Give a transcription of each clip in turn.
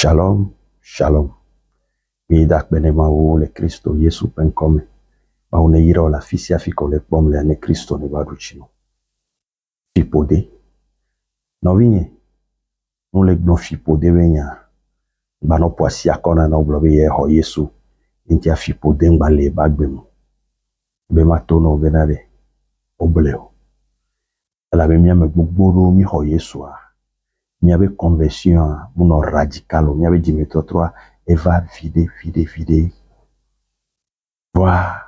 Shalom, shalom. Midak benema wo le Kristo Yesu penkome. Ba une yira la fisia fiko le pom le ane Kristo ne baduchino. Fipode. No vinye. No le gnon fipode venya. Ba no poasi akona na oblobe ye ho Yesu. Intia fipode ngba le bagbemo. Bema tono venade. Obleo. La be miame gbogbo mi ho Yesu a. Miabe conversion muno radical. Miabe dimetro 3. Eva vide. Wa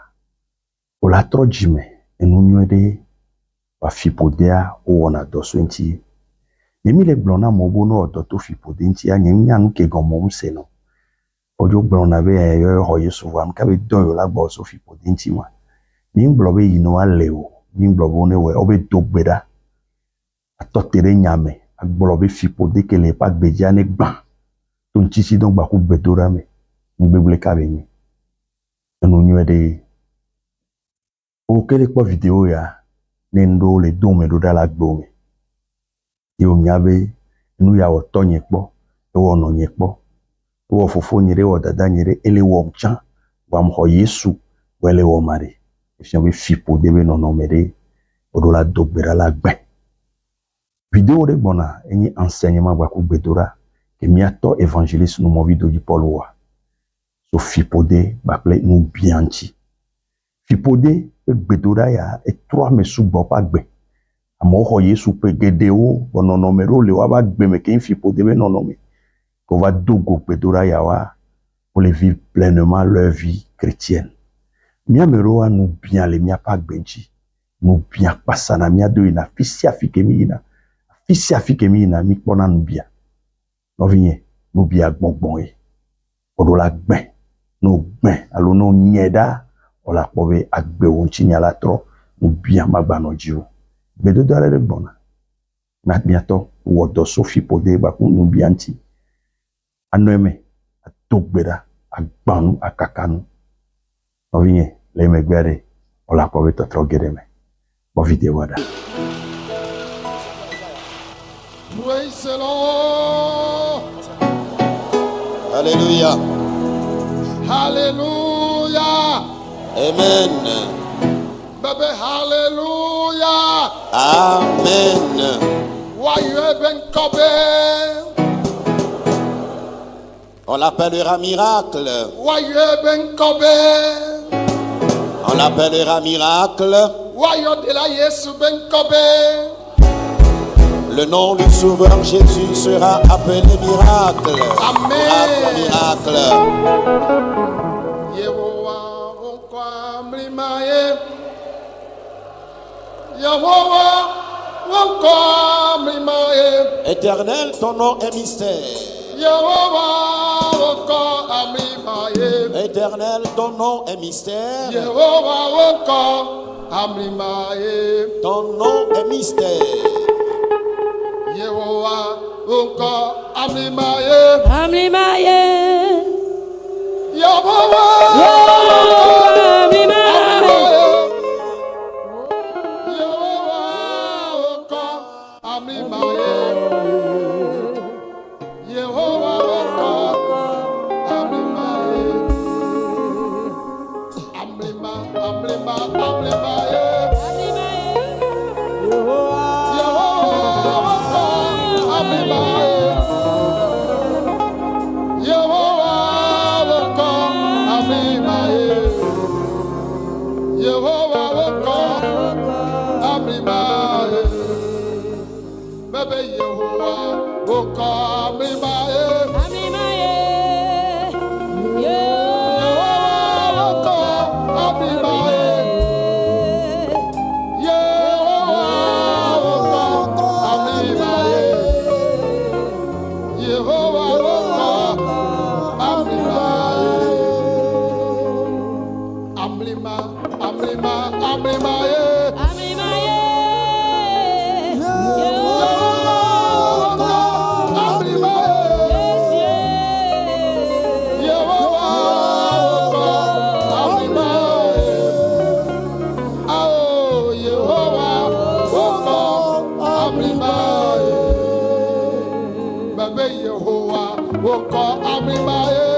ola trojime enunyo de wa fipodea o ona doso nti. Nemi le blona mobono odoto fipode nti anya nyanu ke gomo mseno. Ojo blona be yo ho Yesu wa mka be don yo la gbo so fipode nti wa. Ni mblobe yino aleo, ni mblobo ne we obe dogbeda. Atotere nyame, agblobe fipode ke le pa gbeja ne gban. Ton tisi don ba ku bedora me. Mbebule ka benye. Enunyo de o kele kwa video ya nendo le dome do dala gbome. Yo nyabe nu ya otonye kpo, wo no nye kpo. Wo fofo nyere wo dada nyere ele wo mchan, wa mho Yesu wele wo mare. Efia be fipo debe no mere odola dogbera la gbe. Video de bona enyi enseignement ba ku bedora ke miato évangéliste no mo video di Paul wa. So fipode bakle nou bianchi. Fipode bedora ya e 3 mesu bo pa gbe. Amo ho Yesu pe gede o bonono mero le wa ba gbe me ke fipode be nono me. Ko va dogo bedora ya wa pour les vivre pleinement leur vie chrétienne. Mia mero wa nou bien le mia pa gbenchi. Nou bien pasana mia do ina fisia fikemi ina. Fisia fikemi ina mi pona nou bien. No vinye nou bien gbongbon e. Odola gben. No gben alo no nyeda ola pobe agbe wonchi nyala tro no bien magbano jiwo bedo dare de bona na biato wodo sofi pode ba ku no bianti anoeme atogbera agbanu akakanu no vinye le megbere ola pobe to tro gereme bo video wada. Praise the Lord. Hallelujah. Hallelujah. Amen. Baby, hallelujah. Amen. Why you have been coming? On l'appellera miracle. Why you have been coming? On l'appellera miracle. Why you de la Yesu ben coming? Le nom du Sauveur Jésus sera appelé miracle. Amen. Miracle. Yehovah wonka mlimaye. Yehovah wonka mlimaye. Éternel, ton nom est mystère. Yehovah wonka mlimaye. Éternel, ton nom est mystère. Yehovah wonka mlimaye. Ton nom est mystère. Yehovah wonka mlimaye. Amlimaye. Yehovah Yehovah woko amrimaye.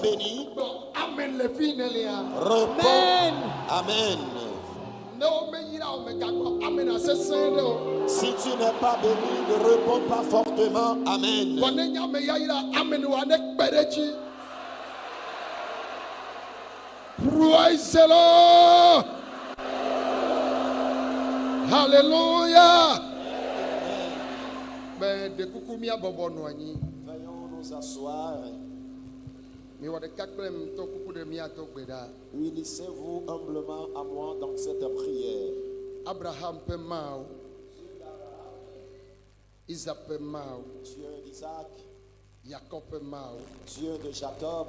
pas béni, bon, amen le finelia. réponds Amen. No me yira o me gagbo amen asesende o. Si tu n'es pas béni, ne réponds pas fortement Amen. Bonenya me yira amen wa ne kperechi. Praise the Lord. Hallelujah. Mais de kukumia bobo no anyi. Veuillons nous asseoir. Mi wa de kaklem to kuku de mia to gbeda. Unissez-vous humblement à moi dans cette prière. Abraham pe mao. Isaac pe mao. Dieu d'Isaac, Jacob pe mao. Dieu de Jacob,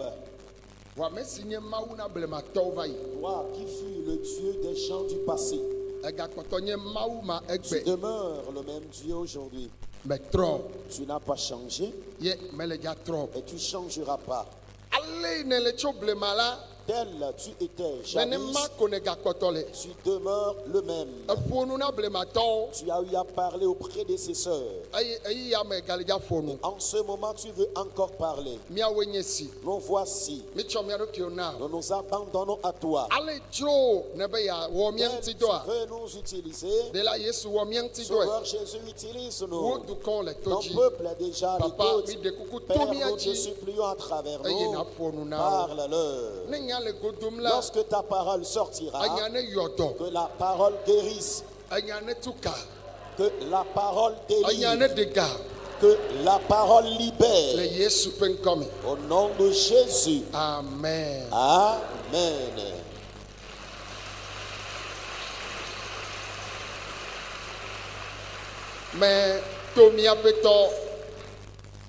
Wa me sinye mawu na blema to vai. toi qui fus le Dieu des gens du passé, Ega kotonye mawu ma tu egbe. demeures le même Dieu aujourd'hui. Me tro. Tu n'as pas changé Ye me le ja tro. et tu ne changeras pas. Ale ne le tso blema la. Tel tu étais Mene jadis, ma konega kotole. tu demeures le même. Eponu na blema to. Tu as eu à parler aux prédécesseurs. Ayi ya me galija fonu. En ce moment, tu veux encore parler. Mia wenye si. Nous voici. Mi tso mia do kio na. Nous nous abandonnons à toi. Ale tro ne be ya wo mia Tel nti tu do a. veux nous utiliser. De la Yesu wo mia nti do. Sauveur Jésus, Wo utilise-nous. du kon le Ton toji. peuple est déjà à Papa mi l'écoute. de kuku Père, to mi nous te aji. supplions à travers Ayi na nous. fonu na. Parle-leur. Ne nya le godum la. Lorsque ta parole sortira, Anya ne yodo. que la parole guérisse, Anya ne tuka. que la parole Anya ne délivre, dega. que la parole Le libère. Yesu pen komi. Au nom de Jésus. Amen. Amen. Mais to mia beto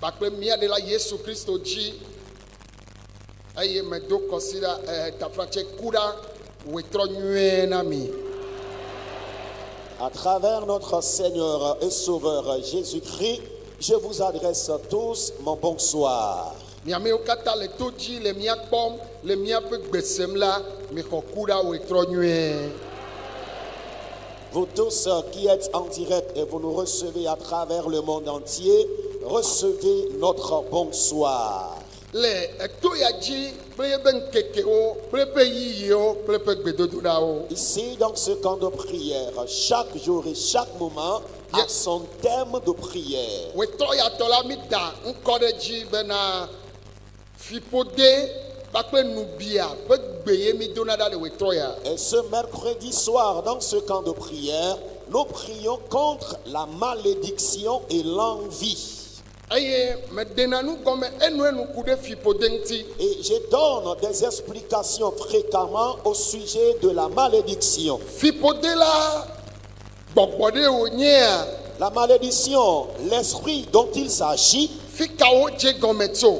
bakle mia de la Yesu Christo ji aye me do consider tafrache kuda wetro nyue na mi. À travers notre Seigneur et Sauveur Jésus-Christ, je vous adresse tous mon bonsoir. Mi ame okata le to ji le mia pom le mia pe gbesem la mi ko kuda wetro nyue. Vous tous qui êtes en direct et vous nous recevez à travers le monde entier, recevez notre bonsoir. Le to ya ji ple ben keke o ple pe yi o ple pe gbedododa o. Ici, dans ce camp de prière, chaque jour et chaque moment a son thème de prière. Wetro ya to la mi da nko de ji bena fipode bakle nubia pe gbeye mi donada le wetro ya. Et ce mercredi soir, dans ce camp de prière, nous prions contre la malédiction et l'envie. Aye me denanu comme enu kude fipode nti. Et je donne des explications fréquemment au sujet de la malédiction. Fipode la gbọgbọde o nyea La malédiction, l'esprit dont il s'agit, fika o je gometo.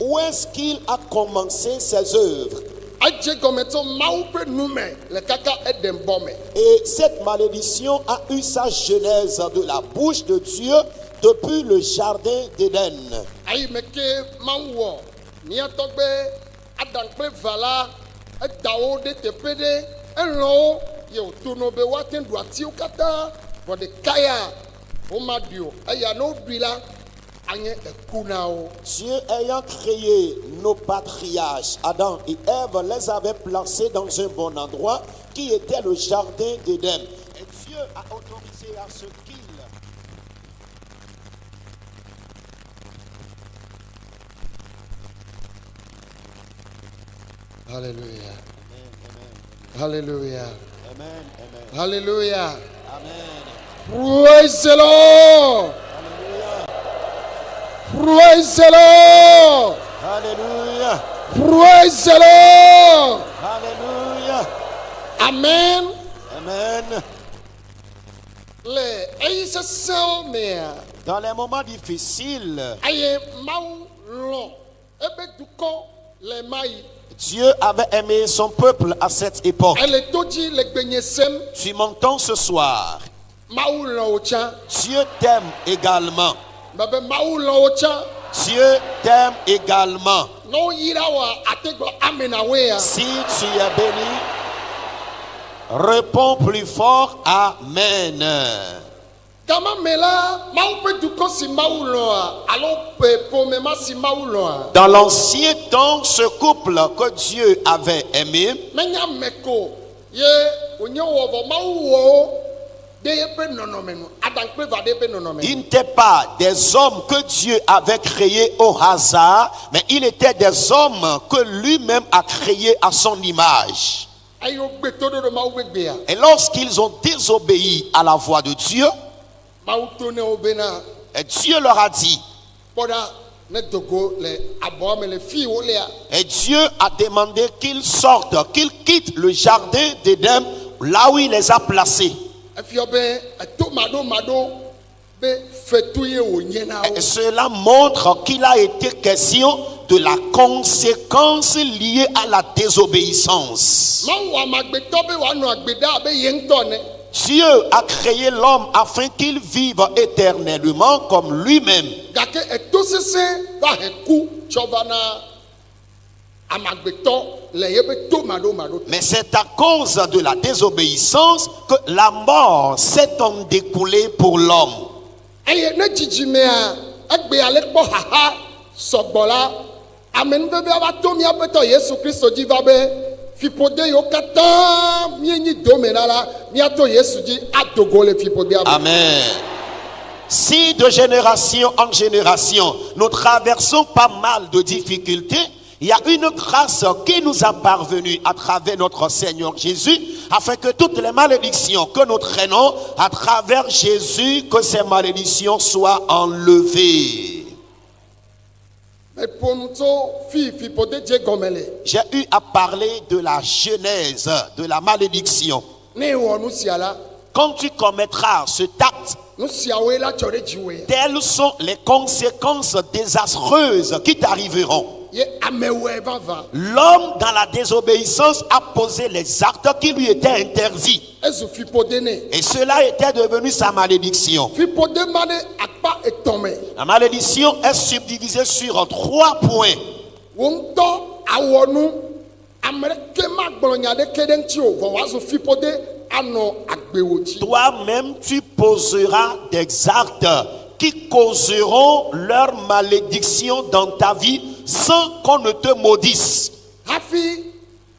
où est-ce qu'il a commencé ses œuvres? Aje gometo mawu pe nume le kaka edem bome. Et cette malédiction a eu sa genèse de la bouche de Dieu depuis le jardin d'Éden. Ayi me ke mawo ni atogbe adankpe vala edawo de tepede enlo ye otono be waten do atiwo kata for the kaya o madio aya no bila anye ekunao. Dieu ayant créé nos patriarches, Adam et Ève, les avait placés dans un bon endroit qui était le jardin d'Éden. Et Dieu a autorisé à ce qu'ils Hallelujah. Hallelujah. Amen, amen, Hallelujah. amen. Praise the Lord. Praise the Lord. Hallelujah. Praise the Lord. Hallelujah. Amen. Amen. Le aïe mea Dans les moments difficiles, aye mau lo ebe duko le mai Dieu avait aimé son peuple à cette époque. ele toji le gbenyesem Tu m'entends ce soir? mau lo ocha Dieu t'aime également. babe mau lo ocha Dieu t'aime également. no yirawa ategbo amena wea. Si tu es béni, réponds plus fort Amen. Kama mela mawu pe duko si mawu loa alo pe pomema si mawu loa. Dans l'ancien temps, ce couple que Dieu avait aimé Menya meko ye onye wo mawu wo de ye pe nonomenu adan pe va de pe nonomenu. ils n'étaient pas des hommes que Dieu avait créés au hasard, mais ils étaient des hommes que lui-même a créés à son image. Ayo gbe todo do mawu gbe ya. Et lorsqu'ils ont désobéi à la voix de Dieu, Mawu to ne obena et Dieu leur a dit, boda ne dogo le abo me le fi wo le a. et Dieu a demandé qu'ils sortent, qu'ils quittent le jardin d'Éden, là où il les a placés. Efi obe to mado be fetu ye wo nyena Et o. cela montre qu'il a été question de la conséquence liée à la désobéissance. Mawu wa magbeto be wa no agbeda be ye nto ne. Dieu a créé l'homme afin qu'il vive éternellement comme lui-même. Gake eto sese va heku chovana amagbeto le ye be to mado. Mais c'est à cause de la désobéissance que la mort s'est en découlée pour l'homme. Eye ne jijimea egbe ale kpo haha sogbola amenubebe va to mia beto Yesu Kristo dzi va be fipode yo kata mienyi dome la miato Yesu dzi adogo le fipode ave. Amen. Si de génération en génération, nous traversons pas mal de difficultés, il y a une grâce qui nous a parvenue à travers notre Seigneur Jésus, afin que toutes les malédictions que nous traînons à travers Jésus, que ces malédictions soient enlevées. Eponto fipode dze gomele. J'ai eu à parler de la genèse de la malédiction. Ne wo nu sia la Quand tu commettras cet acte, nu sia we la chore jiwe. telles sont les conséquences désastreuses qui t'arriveront. Ye amewe va. L'homme dans la désobéissance a posé les actes qui lui étaient interdits. Ezu fipode ne. Et cela était devenu sa malédiction. Fipode mane akpa etome. La malédiction est subdivisée sur 3 points. Wonto awonu amereke magbolonya de kedenti o vo wazu fipode ano agbewoji. Toi-même, tu poseras des actes qui causeront leur malédiction dans ta vie sans qu'on ne te maudisse. Hafi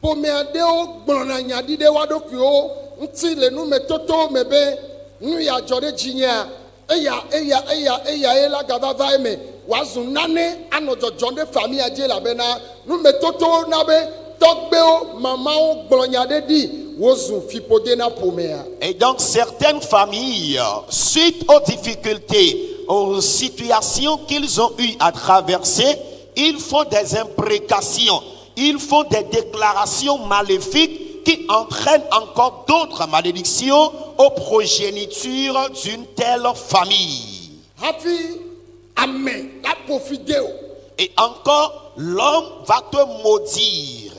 pomeade o gbolona nyadi de wadoku o nti le nu metoto mebe nu ya jode jinya eya ela gavava eme wazu nane ano jojonde famille adie la bena nu metoto na be togbe o mama o gbolona de di wozu fipode na pomea. Et dans certaines familles, suite aux difficultés, aux situations qu'ils ont eu à traverser, ils font des imprécations, ils font des déclarations maléfiques qui entraînent encore d'autres malédictions aux progénitures d'une telle famille. Hafi ame la profideo Et encore, l'homme va te maudire.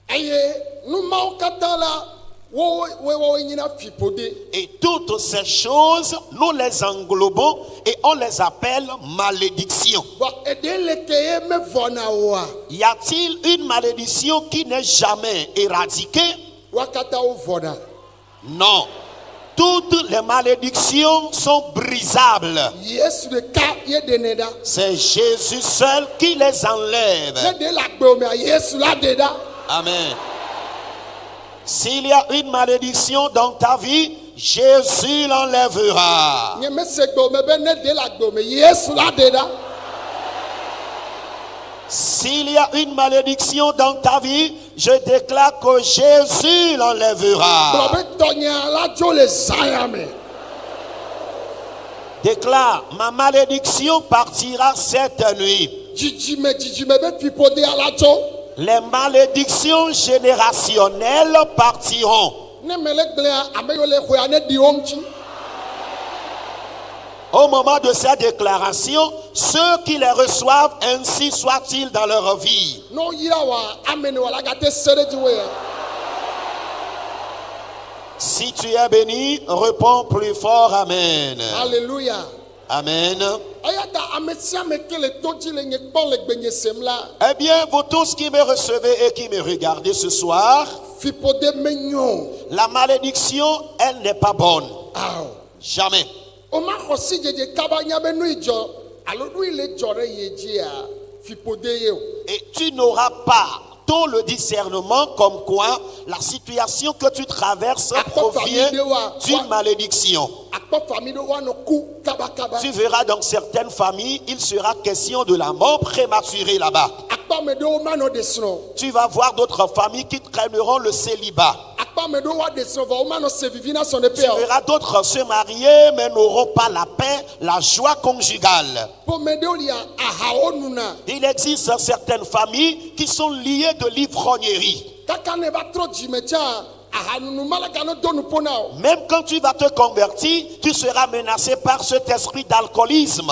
eye nu mawo kata la wo nyina fipode. Et toutes ces choses, nous les englobons et on les appelle malédictions. Bon ede lekeye me vona wa Y a-t-il une malédiction qui n'est jamais éradiquée? wakata o vona. Non. Toutes les malédictions sont brisables. Yesu de ka ye deneda. C'est Jésus seul qui les enlève. Ne de la gbe me Yesu la deda. Amen. S'il y a une malédiction dans ta vie, Jésus l'enlèvera. Nye me se gbe me be ne de la gbe me Yesu la deda. S'il y a une malédiction dans ta vie, je déclare que Jésus l'enlèvera. Bro be tonya la jo le zayame. Déclare, ma malédiction partira cette nuit. Jijime be fipode ala jo. Les malédictions générationnelles partiront. Ne me le gble ame yo le khoya ne di omchi. Au moment de ces déclarations, ceux qui les reçoivent, ainsi soit-il dans leur vie. No yira wa amene wala gate sere jiwe. Si tu es béni, réponds plus fort Amen. Hallelujah. Amen. Ayata amesia me kele toji le nye kpon le gbenye semla. Eh bien, vous tous qui me recevez et qui me regardez ce soir, Fipode menyo. la malédiction, elle n'est pas bonne. Aw. Jamais. Oma xosi jeje kaba nyabe nu ijo alo nu ile jore yejia fipode ye o. Et tu n'auras pas tout le discernement comme quoi la situation que tu traverses provient d'une malédiction. Tu verras dans certaines familles, il sera question de la mort prématurée là-bas. Tu vas voir d'autres familles qui traîneront le célibat. Tu verras d'autres se marier mais n'auront pas la paix, la joie conjugale. Il existe certaines familles qui sont liées de l'ivrognerie. Même quand tu vas te convertir, tu seras menacé par cet esprit d'alcoolisme.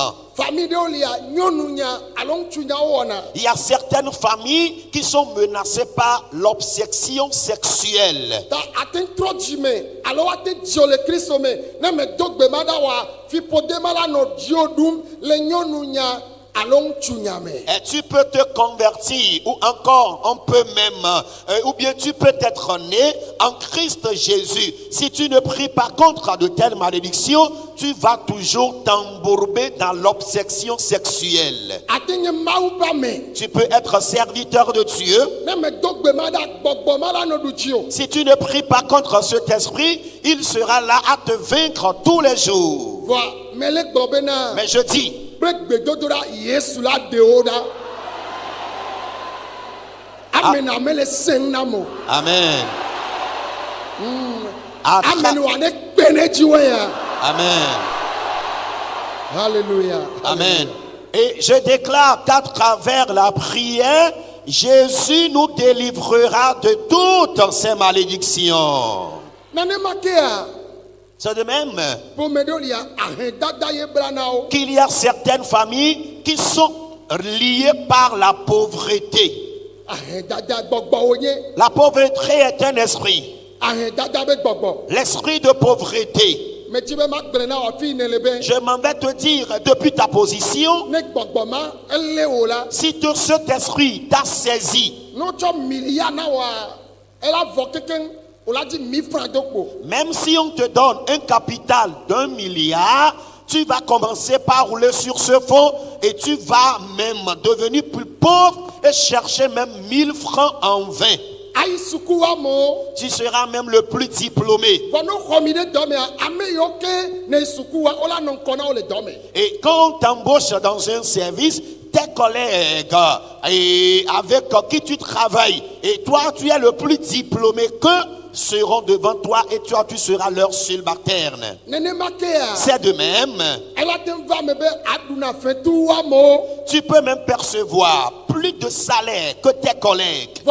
Il y a certaines familles qui sont menacées par l'obsession sexuelle. Et tu peux te convertir ou encore on peut même ou bien tu peux être né en Christ Jésus. Si tu ne pries pas contre de telles malédictions, tu vas toujours t'embourber dans l'obsession sexuelle. Tu peux être serviteur de Dieu. Si tu ne pries pas contre cet esprit, il sera là à te vaincre tous les jours. Mais je dis, Amen. Amen. Alléluia. Amen. Et je déclare qu'à travers la prière, Jésus nous délivrera de toutes ces malédictions. C'est de même qu'il y a certaines familles qui sont liées par la pauvreté. La pauvreté est un esprit. L'esprit de pauvreté. Je m'en vais te dire depuis ta position, si tout cet esprit t'a saisi, même si on te donne un capital d'1 milliard, tu vas commencer par rouler sur ce fond et tu vas même devenir plus pauvre et chercher même 1000 francs en vain. Tu seras même le plus diplômé. Et quand on t'embauche dans un service, tes collègues et avec qui tu travailles, et toi tu es le plus diplômé qu'eux, seront devant toi et toi tu seras leur subalterne. C'est de même. Tu peux même percevoir plus de salaire que tes collègues.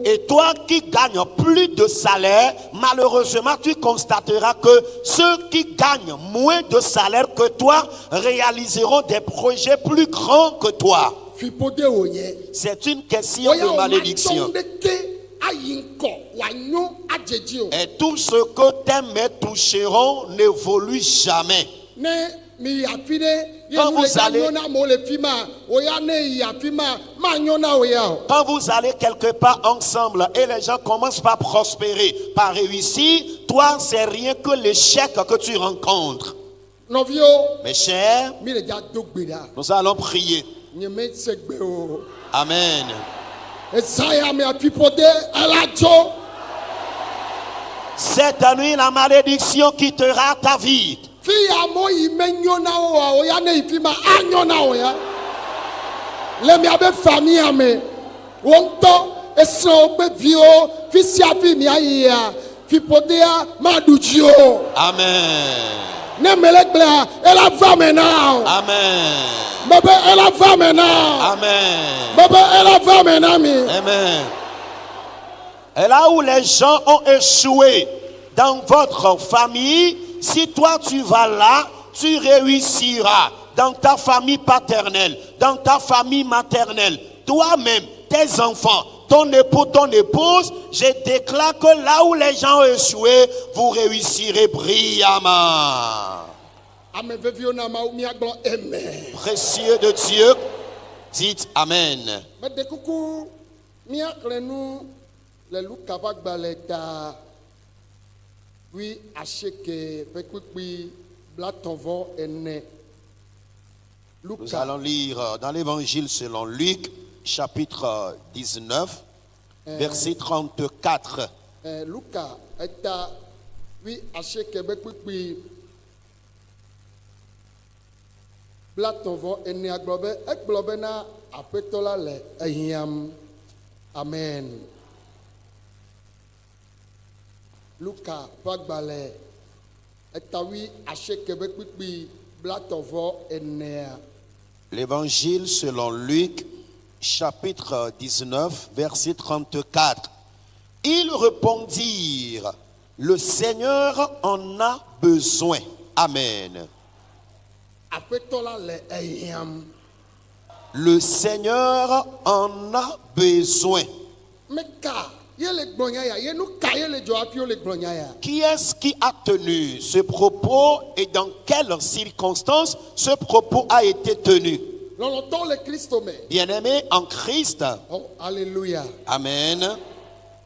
Et toi qui gagnes plus de salaire, malheureusement tu constateras que ceux qui gagnent moins de salaire que toi réaliseront des projets plus grands que toi. C'est une question de malédiction. Et tout ce que tes mains toucheront n'évolue jamais. Quand vous allez quelque part ensemble et les gens commencent par prospérer, par réussir, toi c'est rien que l'échec que tu rencontres. Mes chers, nous allons prier. Amen. Cette nuit, la malédiction quittera ta vie. Amen. Elle va maintenant. Amen. Elle va maintenant. Amen. Elle va maintenant. Amen. Et là où les gens ont échoué dans votre famille, si toi tu vas là, tu réussiras dans ta famille paternelle, dans ta famille maternelle, toi-même, tes enfants, ton époux, ton épouse, je déclare que là où les gens ont échoué, vous réussirez brillamment. Amen. Précieux de Dieu, dites Amen. puis acheke pekpekpe blatonvo ene. Nous allons lire dans l'évangile selon Luc, chapitre 19, verset 34. Luka eta puis acheke pekpekpe blatonvo ene aglobe na apetola le ehiam. Amen. Luka pagbale etawi acheke pekpekpe blatonvo ene. L'évangile selon Luc, chapitre 19, verset 34. Ils répondirent, le Seigneur en a besoin. Amen. Apetola le ehiam. Le Seigneur en a besoin. Meka yele gbonya ya yenu ka yele joapio le gbonya ya. Qui est-ce qui a tenu ce propos et dans quelles circonstances ce propos a été tenu? Loloton le Christo me. Bien-aimé en Christ. Oh alléluia. Amen.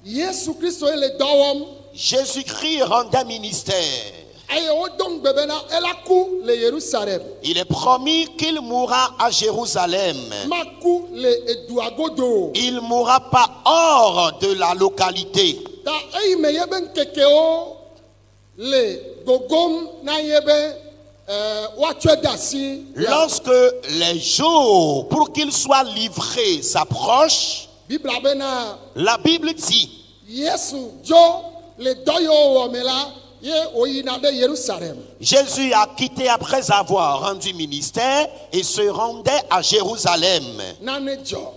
Yesu Christo ele dawom. Jésus-Christ rendait ministère. Aye odong bebena elaku le Jérusalem. Il est promis qu'il mourra à Jérusalem. Maku le eduagodo. Il mourra pas hors de la localité. Ta ei me yeben kekeo le gogom na yebe wachedasi. Lorsque les jours pour qu'il soit livré s'approchent, Bible abena la Bible dit, Yesu jo le doyo womela. Jésus a quitté après avoir rendu ministère et se rendait à Jérusalem.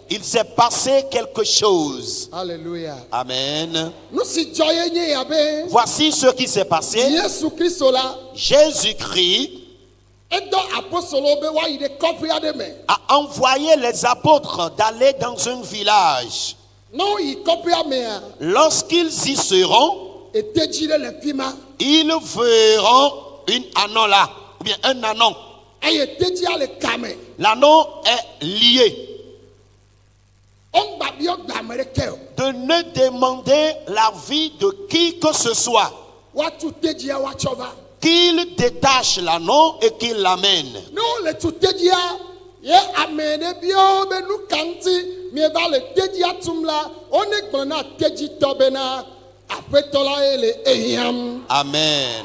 Il s'est passé quelque chose. Alléluia. Amen. Voici ce qui s'est passé. Jésus-Christ a envoyé les apôtres d'aller dans un village. Lorsqu'ils y seront, ils verront une anon là, ou bien un anon. L'anon est lié. De ne demander l'avis de qui que ce soit. Qu'il détache l'anon et qu'il l'amène. Amen.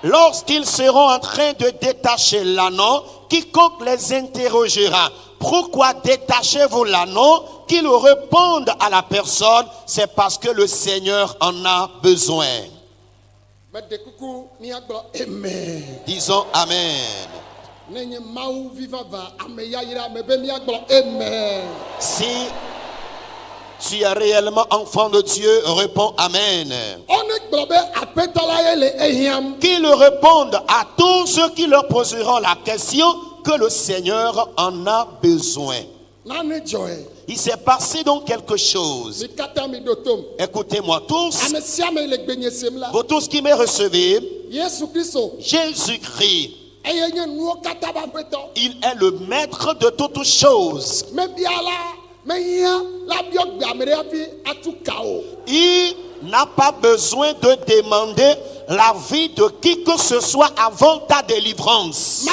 Lorsqu'ils seront en train de détacher l'anneau, quiconque les interrogera, pourquoi détachez-vous l'anneau? Qu'ils répondent à la personne, c'est parce que le Seigneur en a besoin. Disons Amen. Si tu es réellement enfant de Dieu, réponds Amen. Qu'ils répondent à tous ceux qui leur poseront la question que le Seigneur en a besoin. Il s'est passé donc quelque chose. Écoutez-moi tous. Vous tous qui me recevez, Jésus-Christ, il est le maître de toutes choses. Il n'a pas besoin de demander l'avis de qui que ce soit avant ta délivrance.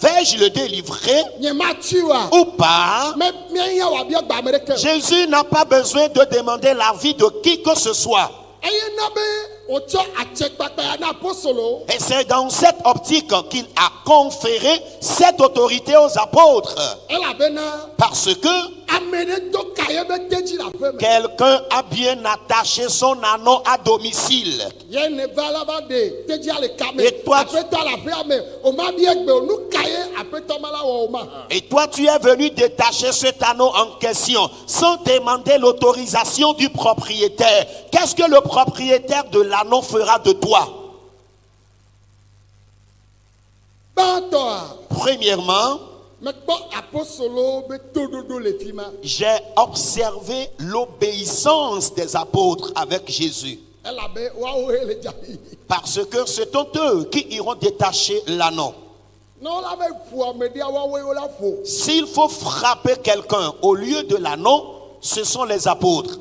Vais-je le délivrer ou pas? Jésus n'a pas besoin de demander l'avis de qui que ce soit. Et c'est dans cette optique qu'il a conféré cette autorité aux apôtres. Parce que quelqu'un a bien attaché son anneau à domicile. Et toi, tu es venu détacher cet anneau en question sans demander l'autorisation du propriétaire. Qu'est-ce que le propriétaire de l'anneau fera de toi? Premièrement, j'ai observé l'obéissance des apôtres avec Jésus. Parce que c'est eux qui iront détacher l'anneau. S'il faut frapper quelqu'un au lieu de l'anneau, ce sont les apôtres.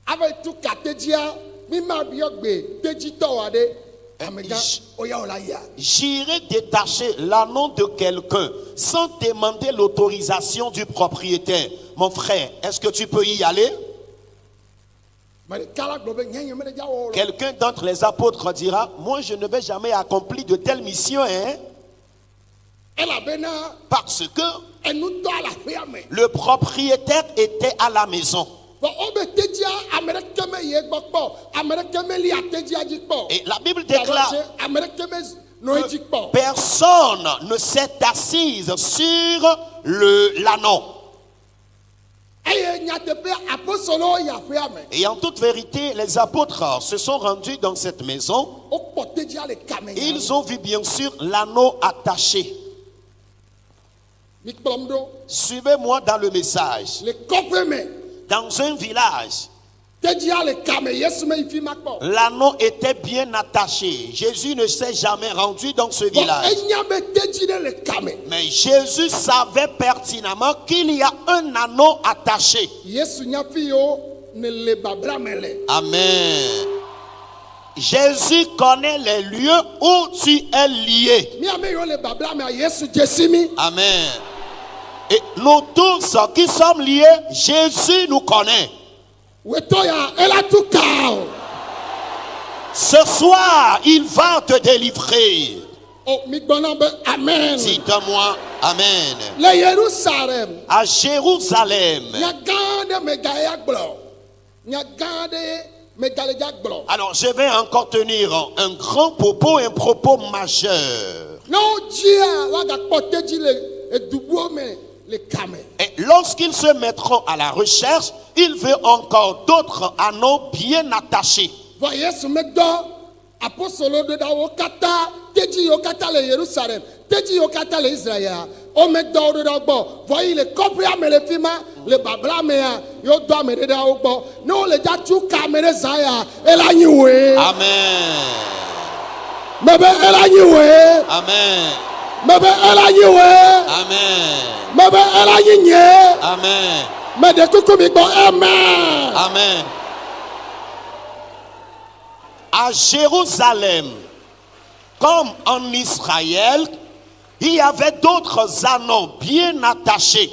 Avec tout katedia, mima biogbe, tejito wade, amega, oya olaya. J'irai détacher l'anneau de quelqu'un sans demander l'autorisation du propriétaire. Mon frère, est-ce que tu peux y aller? Quelqu'un d'entre les apôtres dira, moi je ne vais jamais accomplir de telles missions, hein? Parce que le propriétaire était à la maison. Et la Bible déclare que personne ne s'est assise sur l'anneau. Et en toute vérité, les apôtres se sont rendus dans cette maison. Ils ont vu bien sûr l'anneau attaché. Suivez-moi dans le message. Dans un village, l'anneau était bien attaché. Jésus ne s'est jamais rendu dans ce village. Mais Jésus savait pertinemment qu'il y a un anneau attaché. Amen. Jésus connaît les lieux où tu es lié. Amen. Et nous tous qui sommes liés, Jésus nous connaît. Ce soir, il va te délivrer. Amen. Cite-moi, Amen. À Jérusalem. Alors, je vais encore tenir un grand propos, un propos majeur. Et lorsqu'ils se mettront à la recherche, ils verront encore d'autres anneaux bien attachés. Amen. Amen. À Jérusalem, comme en Israël, il y avait d'autres anneaux bien attachés.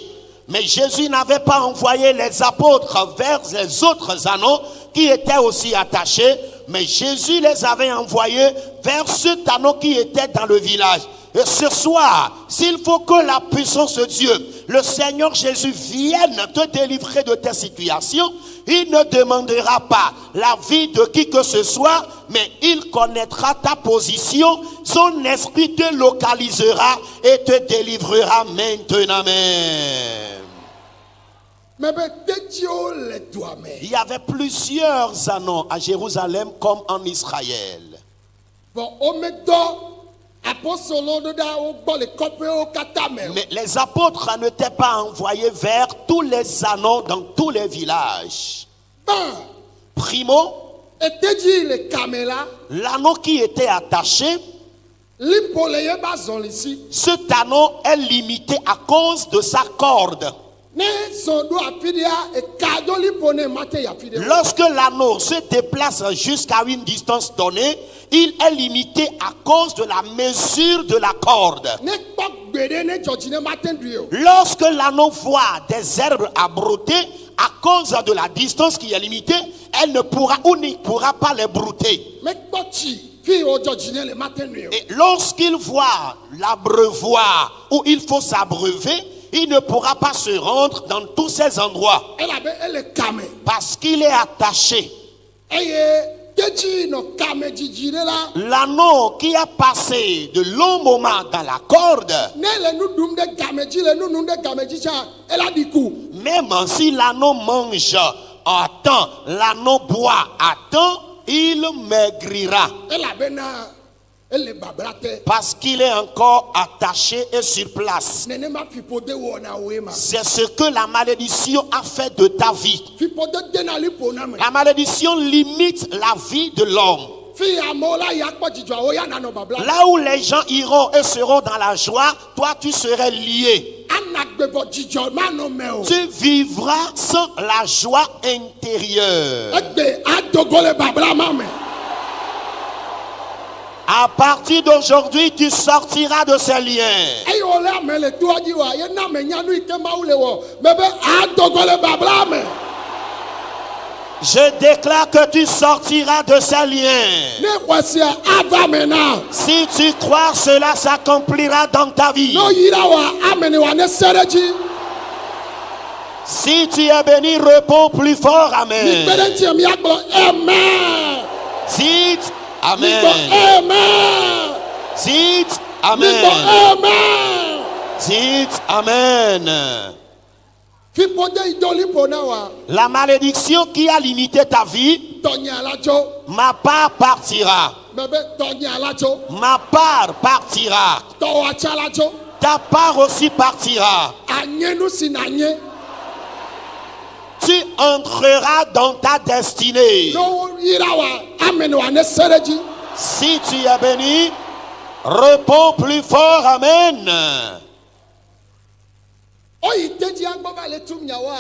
Mais Jésus n'avait pas envoyé les apôtres vers les autres anneaux qui étaient aussi attachés. Mais Jésus les avait envoyés vers cet anneau qui était dans le village. Et ce soir, s'il faut que la puissance de Dieu, le Seigneur Jésus vienne te délivrer de tes situations, il ne demandera pas l'avis de qui que ce soit, mais il connaîtra ta position, son esprit te localisera et te délivrera maintenant même. Il y avait plusieurs anneaux à Jérusalem comme en Israël. Mais les apôtres n'étaient pas envoyés vers tous les anneaux dans tous les villages. Primo, l'anneau qui était attaché, cet anneau est limité à cause de sa corde. Lorsque l'anneau se déplace jusqu'à une distance donnée, il est limité à cause de la mesure de la corde. Lorsque l'anneau voit des herbes à brouter, à cause de la distance qui est limitée, elle ne pourra ou ne pourra pas les brouter. Et lorsqu'il voit l'abreuvoir où il faut s'abreuver, il ne pourra pas se rendre dans tous ces endroits parce qu'il est attaché. L'anneau qui a passé de longs moments dans la corde, même si l'anneau mange à temps, l'anneau boit à temps, il maigrira. Parce qu'il est encore attaché et sur place. C'est ce que la malédiction a fait de ta vie. La malédiction limite la vie de l'homme. Là où les gens iront et seront dans la joie, toi tu serais lié. agbevɔ dzidzɔ manɔ me o. Tu vivras sans la joie intérieure. Egbe adogo le babla ma me. À partir d'aujourd'hui, tu sortiras de ces liens. Eyi wo le ame le toa dzi wa ye na me nya nu ike mawu le wɔ me be adogo le babla me. Je déclare que tu sortiras de ces liens. Ne xɔ sia ava me na. Si tu crois, cela s'accomplira dans ta vie. No yira wa ame ne wa ne se ɖe dzi. Si tu es béni, réponds plus fort. Mi Amen. kpe ɖe ŋuti mi agblɔ amen. Dites Mi gbɔ Amen. amen. Dites Mi gbɔ Amen. amen. Dites Amen. Fipode idoli po na wa. La malédiction qui a limité ta vie, Tɔnya la tso. ma part partira. Me be tɔnya la tso. Ma part partira. Tɔwa tsa la tso. Ta part aussi partira. Anye nu si na nye. Tu entreras dans ta destinée. No yira wa ame ne wa ne se ɖe dzi. Si tu es béni, réponds plus fort. Amen. Oyi tedzi agbɔ va le tum nya wa.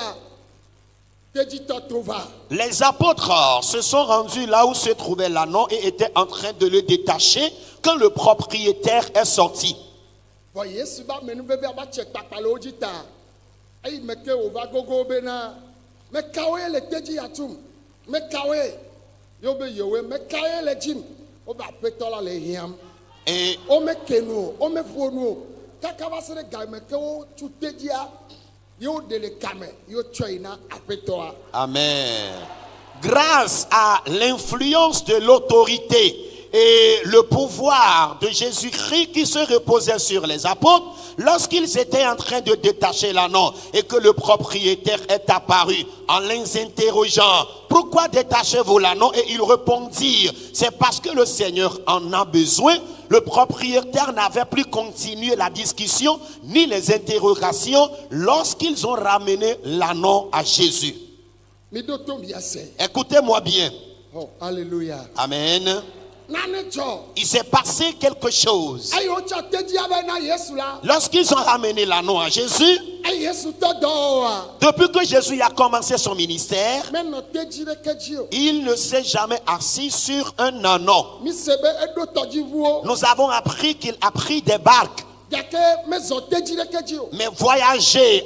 Tedzi tɔ to va. Les apôtres se sont rendus là où se trouvait l'anneau et étaient en train de le détacher quand le propriétaire est sorti. Vɔ Yesu ba menu bebe aba tse kpakpa le wo dzi ta. Eyi me ke wo va gogo be na. Me kawoe le tedzi ya tum. Me kawoe. Yo be yewoe me kawoe le dzim. Wo be aƒetɔ la le hiãm. Et O me ke nu o, o me ƒo nu o. Kaka va se ɖe game ke wo tu tedzia. Yo de le kame, yo tsɔe na aƒetɔa. Amen. Grâce à l'influence de l'autorité et le pouvoir de Jésus-Christ qui se reposait sur les apôtres, lorsqu'ils étaient en train de détacher l'anneau et que le propriétaire est apparu en les interrogeant, pourquoi détachez-vous l'anneau? Et ils répondirent, c'est parce que le Seigneur en a besoin. Le propriétaire n'avait plus continué la discussion ni les interrogations lorsqu'ils ont ramené l'anneau à Jésus. Mi do to mi ase. Écoutez-moi bien. Oh, alléluia. Amen. Nane tsɔ. Il s'est passé quelque chose. Eyi wo tsɔ tedzia be na Yesu la. Lorsqu'ils ont ramené l'anneau à Jésus, Eyi Yesu tɔ dɔ o wa. depuis que Jésus a commencé son ministère, Menɔ tedzi ɖeke dzi o. il ne s'est jamais assis sur un anneau. Mi se be eɖo tɔdziʋuwo. Nous avons appris qu'il a pris des barques. Gake mezɔ tedzi ɖeke dzi o. Mais voyager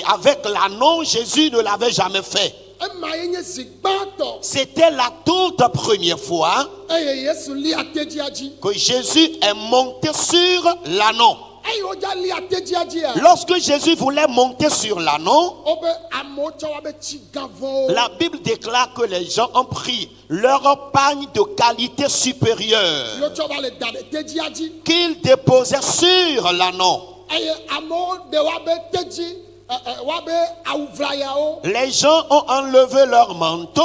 avec l'anneau, Jésus ne l'avait jamais fait. Ema ye nye zi gbãtɔ. C'était la toute première fois Eye Yesu lia tedzia dzi. que Jésus est monté sur l'anneau. Eyi wo dza lia tedzia dzia. Lorsque Jésus voulait monter sur l'anneau, Wo be amewo tsɔ wa be tsi gãvɔwo. la Bible déclare que les gens ont pris leur pagne de qualité supérieure Yo tsɔ va le da ɖe tedzia dzi. qu'ils déposaient sur l'anneau. Eye amewo ɖe wa be tedzi wa be awu vlayawo. Les gens ont enlevé leur manteau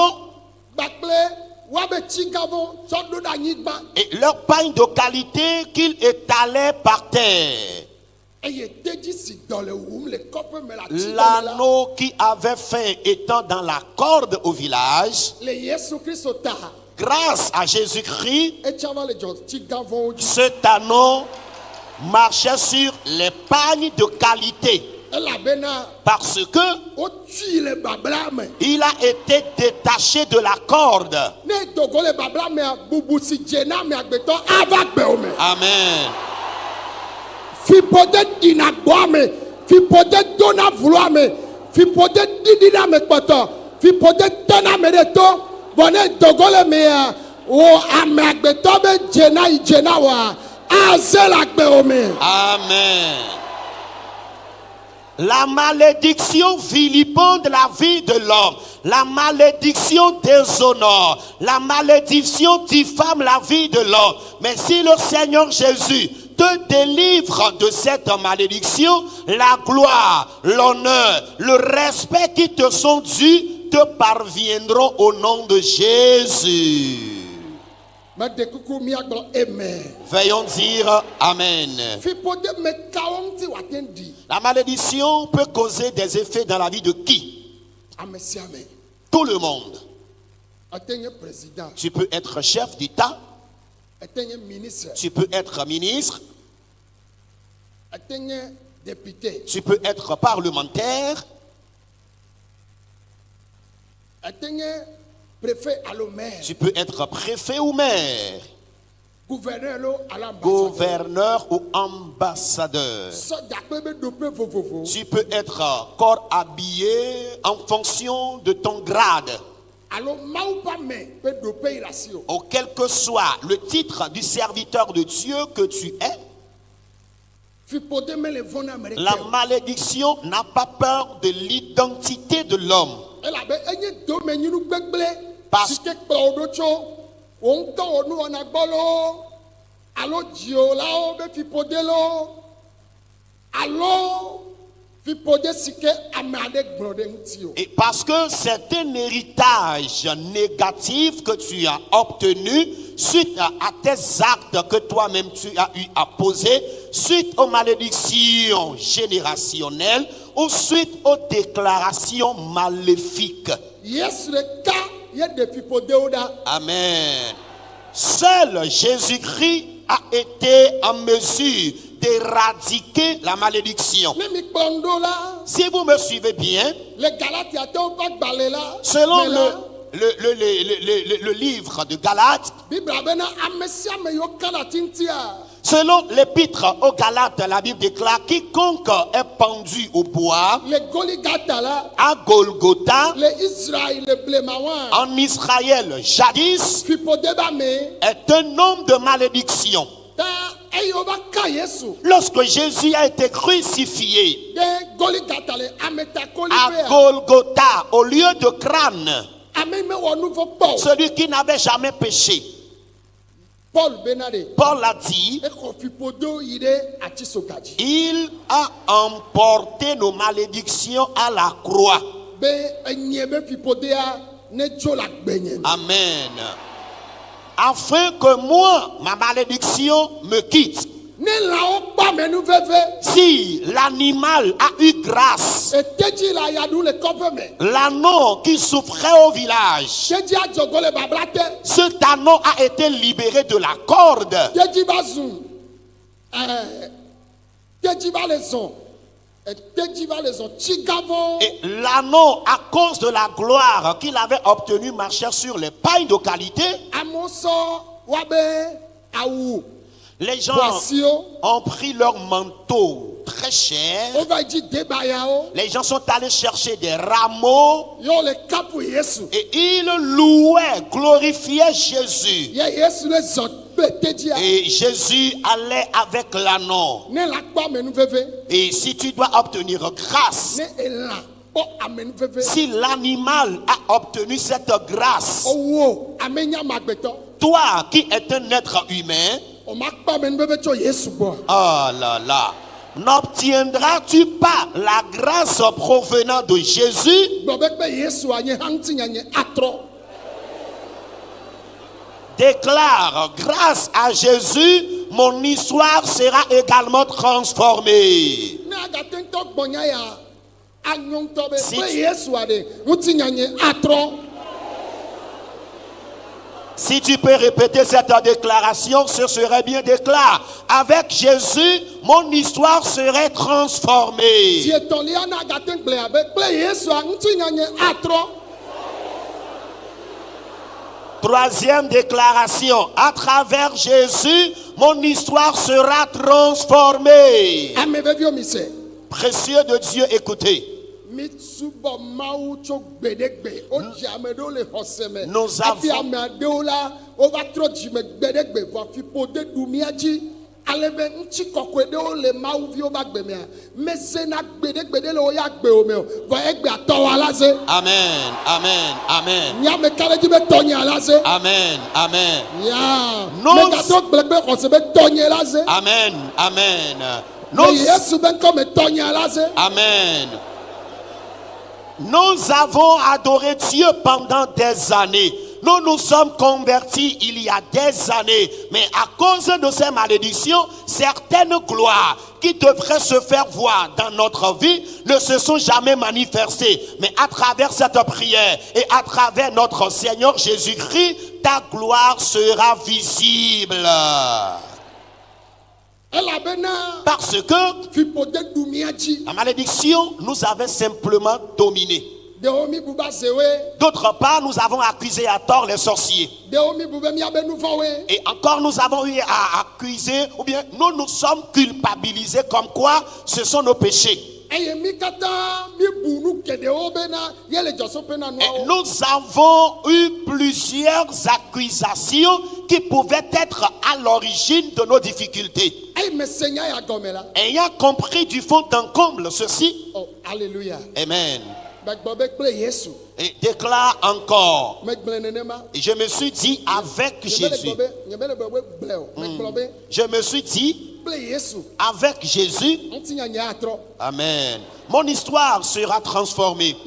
Kpakple wa be tsi gãvɔ tsɔ ɖo ɖe anyigba. et leur pagne de qualité qu'ils étalaient par terre. Eye tedzi si dɔ le wum le kɔƒe me le atsi dɔ me la. L'anneau qui avait faim étant dans la corde au village, Le Yesu Kristo ta. grâce à Jésus-Christ, Etsia va le dzɔ tsi gãvɔwo dzi. cet anneau marchait sur les pagnes de qualité Elabena parce que wotui le babla me. il a été détaché de la corde. Ne dogo le babla mea bubu si dze na ame agbetɔ ava gbewo me. Amen. Fipode ɖina gbɔa me, fipode dona vloa me, fipode ɖiɖina me kpɔtɔ, fipode tena me ɖe to, vɔ ne dogo le mea wo ame agbetɔ be dzena yi dzena wa aze le agbewo me. Amen. La malédiction vilipende la vie de l'homme. La malédiction déshonore. La malédiction diffame la vie de l'homme. Mais si le Seigneur Jésus te délivre de cette malédiction, la gloire, l'honneur, le respect qui te sont dus te parviendront au nom de Jésus. Me de kuku miagblɔ amen. Veuillons dire Amen. Fipode me kawo ŋuti wate ɖi. La malédiction peut causer des effets dans la vie de qui? Ame sia ame. Tout le monde. Ate nye président, Tu peux être chef d'État, ate nye ministre, tu peux être ministre, ate nye député, Tu peux être parlementaire. atteigner préfet à le maire, Tu peux être préfet ou maire, gouverneur lo à l'ambassade. gouverneur ou ambassadeur. Soja peut doper vovovo. Tu peux être corps habillé en fonction de ton grade. Alors mau pas mais peut doper ratio. Ou quel que soit le titre du serviteur de Dieu que tu es, Fi poder mais les vents la américains. malédiction n'a pas peur de l'identité de l'homme. Elle avait un do mais nous gbegble. Parce- Si que plodo cho, on to onu ona gbolo. Allo dio la o be fi poder lo. Allo fi poder si que amade gbode ntio. Et parce que c'est un héritage négatif que tu as obtenu suite à tes actes que toi-même tu as eu à poser, suite aux malédictions générationnelles ou suite aux déclarations maléfiques. Yes le ka ye de fi poder oda. Amen. Seul Jésus-Christ a été en mesure d'éradiquer la malédiction. Ne mi kpondo la. Si vous me suivez bien, Les Galates to pas balé là. selon Mais là, le livre de Galates, Bible abena amesia me yo kana tintia. selon l'épître aux Galates, la Bible déclare quiconque est pendu au bois Les Goligata là, à Golgotha les Israël les Blémawan. en Israël jadis Fi podeba me est un homme de malédiction. ta eyo ba ka Yesu. Lorsque Jésus a été crucifié De Goligata le ameta à kolibea. Golgotha au lieu de crâne, Ame me wo nouveau Paul. celui qui n'avait jamais péché, Paul benade. Paul a dit, E ko fi podo ide ati sokaji. il a emporté nos malédictions à la croix. Be enye be fi podea ne jo la gbenye. Amen. Afin que moi, ma malédiction me quitte. Ne la o pa me nou veve. Si l'animal a eu grâce, E teji la yadou le kope me. l'anneau qui souffrait au village, Teji a jogo le bablate. cet anneau a été libéré de la corde. Teji ba zoom. Teji ba les on. Teji ba les on. Chigavo. Et l'anneau, à cause de la gloire qu'il avait obtenue, marchait sur les pailles de qualité. Amoso wabe aou. Les gens Voici o. ont pris leur manteau très cher. On va dire debaya o. Les gens sont allés chercher des rameaux Yo le kapu Yesu. et ils louaient, glorifiaient Jésus. Ye Yesu le zot be teji a. Et Jésus allait avec l'anneau. Ne la kwa me nou veve. Et si tu dois obtenir grâce, Ne elan. O ame nou veve. si l'animal a obtenu cette grâce, Owo amenya magbeto. toi qui es un être humain, O ma kwa me nou veve cho Yesu bo. oh là là, n'obtiendras-tu pas la grâce provenant de Jésus? Gbobek be Yesu anye hangti nyanye atro. Déclare, grâce à Jésus, mon histoire sera également transformée. Ne agaten to gbonya ya. Anyong to be Si be tu- Yesu ade. Uti nyanye atro. Si tu peux répéter cette déclaration, ce serait bien déclaré. Avec Jésus, mon histoire serait Si transformée. etolia na agaten ble abe be Yesu a uti nyanye atro. Troisième déclaration, à travers Jésus, mon histoire sera transformée. Ame vevi o mi se. Précieux de Dieu, écoutez. Mitsubo mawu tso gbedegbe. O dzi ame ɖewo le xɔse me. Nous Hafi avons- ame aɖewo la wova trɔ dzime gbedegbe vɔ afiƒo de ɖu mía dzi. Ale be ŋutsi kɔkɔe ɖewo le mawuviwo ƒe agbe mea. Mezena gbedegbede le wo ya gbewo me o. Vɔ egbea tɔwo ala ze. Amen, amen, amen, Nyame ka ɖe dzi be tɔnye ala ze. amen, amen, Ya. Nous- Megato gblẽ be xɔse be tɔnye la ze. amen, amen. Le Nous, Yesu be ŋkɔ me tɔnye ala ze. amen. Nous avons adoré Dieu pendant des années. Nous nous sommes convertis il y a des années. Mais à cause de ces malédictions, certaines gloires qui devraient se faire voir dans notre vie ne se sont jamais manifestées. Mais à travers cette prière et à travers notre Seigneur Jésus-Christ, ta gloire sera visible. Ela Parce que la malédiction nous avait simplement dominé. D'autre part, nous avons accusé à tort les sorciers. Et encore nous avons eu à accuser, ou bien nous sommes culpabilisés comme quoi ce sont nos péchés. Et nous avons eu plusieurs accusations qui pouvaient être à l'origine de nos difficultés. Ayant compris du fond en comble ceci, oh, alléluia. Amen. Et déclare encore. Et je me suis dit avec Jésus. Je me suis dit avec Jésus. Amen. Mon histoire sera transformée.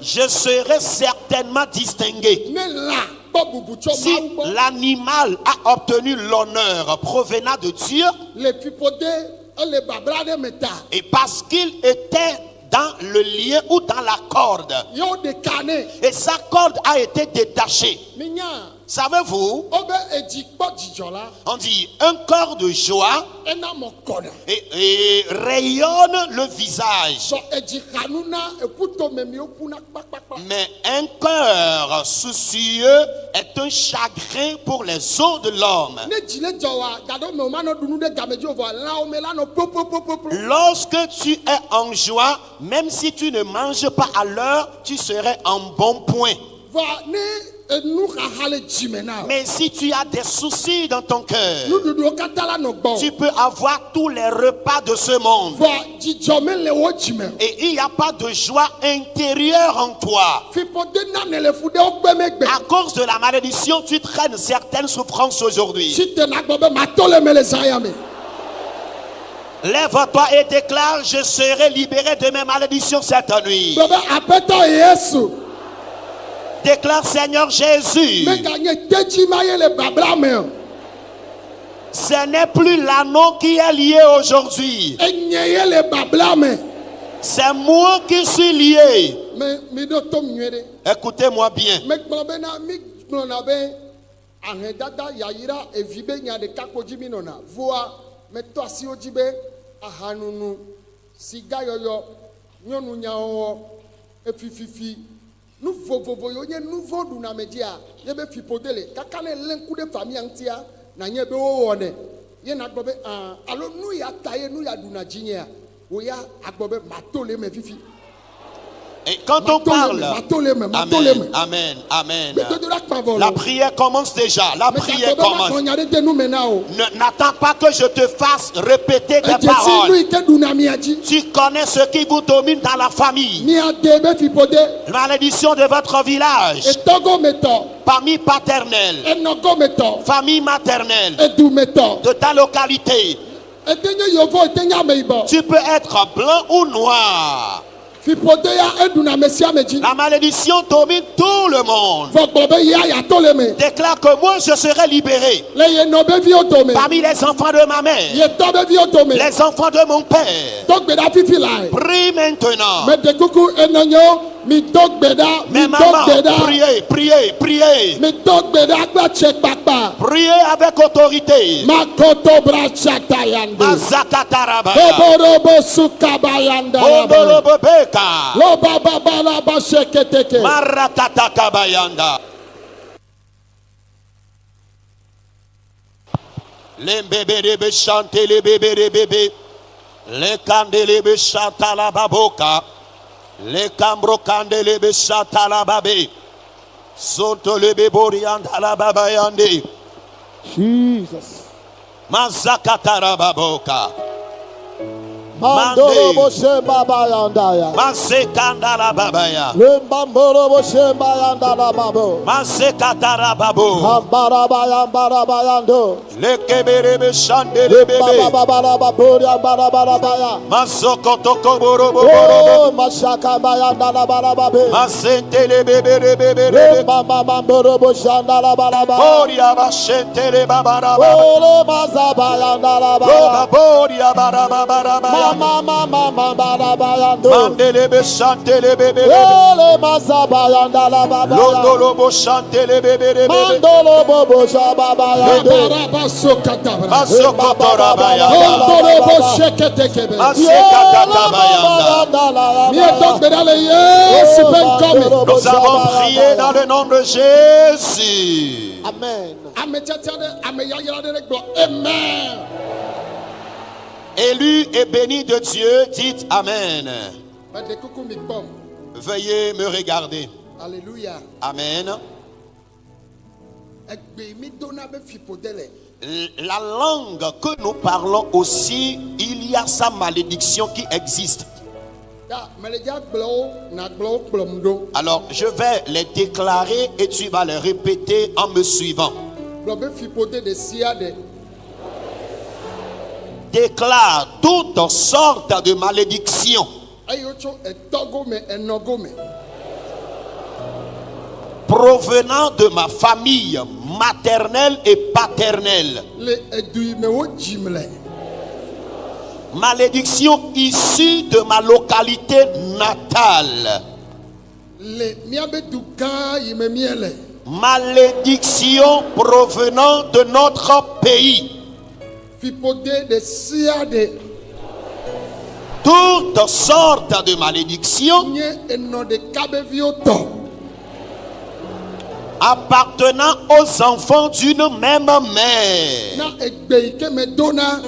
Je serai certainement distingué. Si l'animal a obtenu l'honneur provenant de Dieu, et parce qu'il était dans le lien ou dans la corde, et sa corde a été détachée. Savez-vous, on dit un corps de joie et rayonne le visage. Mais un cœur soucieux est un chagrin pour les os de l'homme. Lorsque tu es en joie, même si tu ne manges pas à l'heure, tu serais en bon point. Mais si tu as des soucis dans ton cœur, tu peux avoir tous les repas de ce monde et il n'y a pas de joie intérieure en toi. À cause de la malédiction, tu traînes certaines souffrances aujourd'hui. Lève-toi et déclare: je serai libéré de mes malédictions cette nuit. Déclare: Seigneur Jésus, ce n'est plus l'anneau qui est lié aujourd'hui. C'est moi qui suis lié. Écoutez-moi bien. Nous nouveau du namedia yebe fipodele kakane lenku de famille antia na nyebe wone ye na gbobe alo nu ya taye nu ya duna jinya o ya agbobe matole me fifi. Et quand on parle, amen, amen, amen. La prière commence déjà. La prière commence. N'attends pas que je te fasse répéter des paroles. Tu connais ce qui vous domine dans la famille. Malédiction de votre village. Famille paternelle. Famille maternelle. De ta localité. Tu peux être blanc ou noir. La malédiction domine tout le monde. Déclare que moi je serai libéré. Parmi les enfants de ma mère, les enfants de mon père. Prie maintenant. Mais maman, priez, priez, priez. Priez avec autorité. Mazakataraba. Marakatakabayanda. Les bébés de chanter, les bébés de bébés. Les candélés de chanter la baboka. Les cambro candélés de chanter la babé. Soto le béborianda la babayande. Jesus. Mazakatara baboka. Mandoro Shemba Bayandaya. Masekanda la babaya. Limbamboro Shemba Yandala Babo. Masekatara babo. Ambarabaya Barabayando. Le kebere chande le bébé. Babarababuria Barabarabaya. Masokoto koboro Oh, boro. Mashaka Bayandala Barababe. Masente le bébé. Mama Mamboro Shandala Baraba. Oria bashente le babaraba. Oh, Mazabayandala Baraba. Boria baraba. mama barabayando. Mandelebe chantele bébé. Ele mazabayanda la babaya. Londolobo chantele bébé. Mandolo bobo shababayando. Barabasokataba. Masokotorabaya. Ondorobo sheketekebe. Masekatatabaya. Mietokbedale Yesu benkome. Nous avons prié dans le nom de Jésus. Amen. Ametiatiade, ameyayade gbo. Amen. Élu et béni de Dieu, dites Amen. Bade kuku mi bom. Veuillez me regarder. Alléluia. Amen. Egbe mi dona be fipodele. La langue que nous parlons aussi, il y a sa malédiction qui existe. Da meleja gbo na gbo plomdo. Alors, je vais les déclarer et tu vas les répéter en me suivant. Gbo be fipode de siade. Déclare toutes sortes de malédictions Ayocho etogome enogome. provenant de ma famille maternelle et paternelle. Le edui me wo jimle. Malédiction issue de ma localité natale. Le miabe duka yime miele. Malédiction provenant de notre pays. Fipode de siade. Toutes sortes de malédictions Nye eno de kabevioto. appartenant aux enfants d'une même mère. Na egbe ike me dona.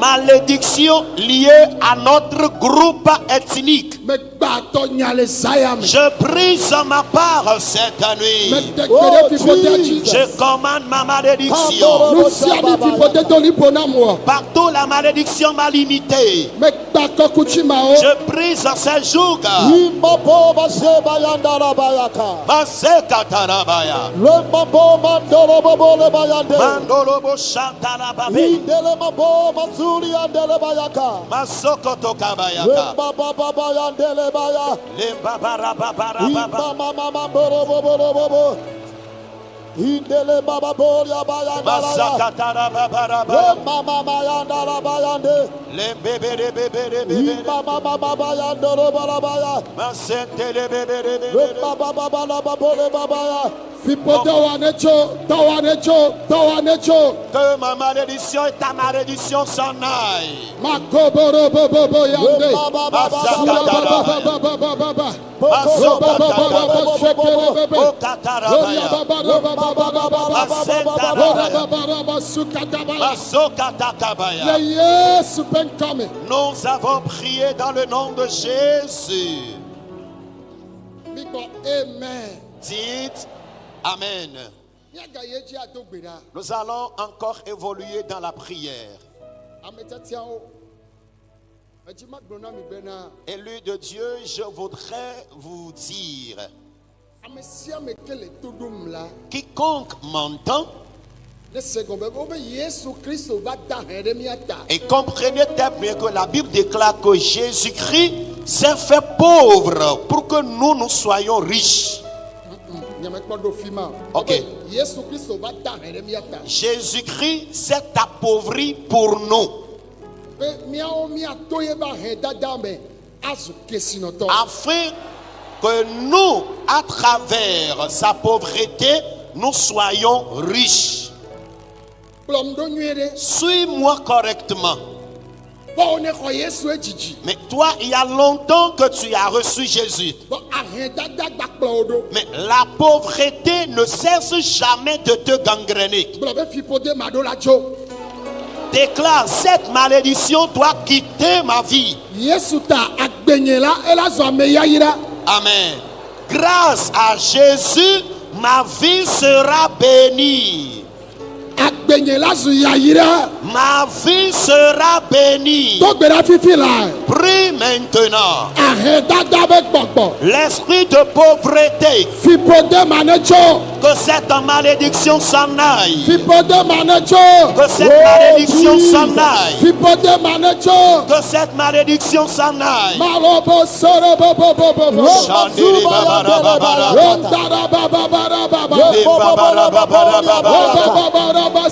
Malédiction liée à notre groupe ethnique. Me gbato nyale sayame. Je prise ma part cette Me nuit. dekbede fipode Jesus. Je commande ma malédiction. Nous siade fipode doli ponamwa. Partout la malédiction m'a limité. Me gbako kuchimao. Je prise ces jours. Imabo bashebayanda la bayaka. Masekatarabaya. Le mabo mandolo bobo le bayande. Mandolobo Shantarababé. Indele mabo mazuri andele bayaka. Masokoto Le Kabayaka. baba baba yandele baya. Le babarababarababa. Imba mama mamboro bobo bobo. Indele baba boria bayanda la. Masakatarababaraba. Le mama mayanda la bayande. Le bébé de bébé de bébé. Imba mama baba yandoro balabaya. Masente le bébé de Le bébé. baba baba la babo le babaya. Fipode wanecho. Tawanecho. Que ma malédiction et ta malédiction s'en aille. Makoboro bobo Le yande. baba baba Masakatarabaya. Baba. Masokatarabaya. Shekele bebe. Okatarabaya. Masokatabaya. Masokatakabaya. Yesu benkome. Nous avons prié dans le nom de Jésus. Bigbo amen. Dites Amen. Yaga yeji adogbera. Nous allons encore évoluer dans la prière. Ametatiao. Ejima gbona mi bena. Élu de Dieu, je voudrais vous dire, Amesia mekele todum la. quiconque m'entend, Ne segombe obe Yesu Kristo va da heremiata. et comprenez très bien que la Bible déclare que Jésus-Christ s'est fait pauvre pour que nous soyons riches. Nyamekpodo fima. Ok. Yesu Kristo va da heremiata. Jésus-Christ s'est appauvri pour nous, Pe miao mia toye ba hedada me azu kesinoto. afin que nous, à travers sa pauvreté, nous soyons riches. Plomdo nyere. Suis-moi correctement. Bon ne ko Yesu ejiji. Mais toi, il y a longtemps que tu as reçu Jésus. Bon ahedada gbakplodo. Mais la pauvreté ne cesse jamais de te gangréner. Blobe fipode madola jo. Déclare, cette malédiction doit quitter ma vie. Yesu ta agbenyela ela zo ameyayira. Amen. Grâce à Jésus, ma vie sera bénie. Agbenyela zu yayira. Ma vie sera bénie. To gbera fifi la. Prie maintenant. Ahedada be gbogbo. L'esprit de pauvreté, Fipode manejo. que cette malédiction s'en aille. Fipode manejo. Que cette malédiction s'en aille. Fipode manejo. Que cette malédiction s'en aille. Malobo soro bo bo bo bo bo. Chandere babarababara. Rondara ba ba ba ra ba ba. Le babarababara. Ba ba ba ra ba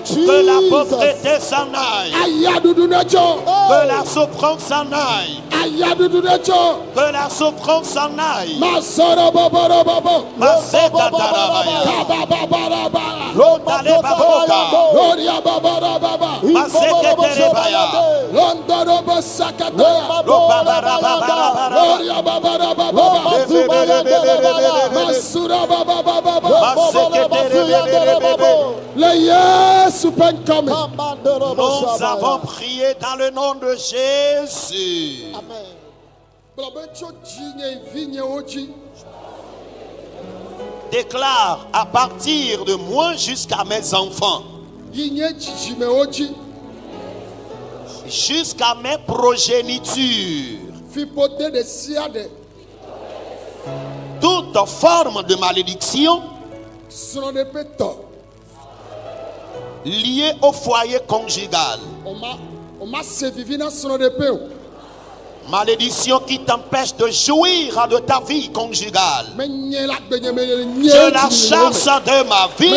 Que la pauvreté s'en aille. Que la souffrance s'en aille. Que la souffrance s'en aille. Nous avons prié dans le nom de Jésus. Déclare à partir de moi jusqu'à mes enfants, jusqu'à mes progénitures, toute forme de malédiction liée au foyer conjugal, malédiction qui t'empêche de jouir de ta vie conjugale, je la chasse de ma vie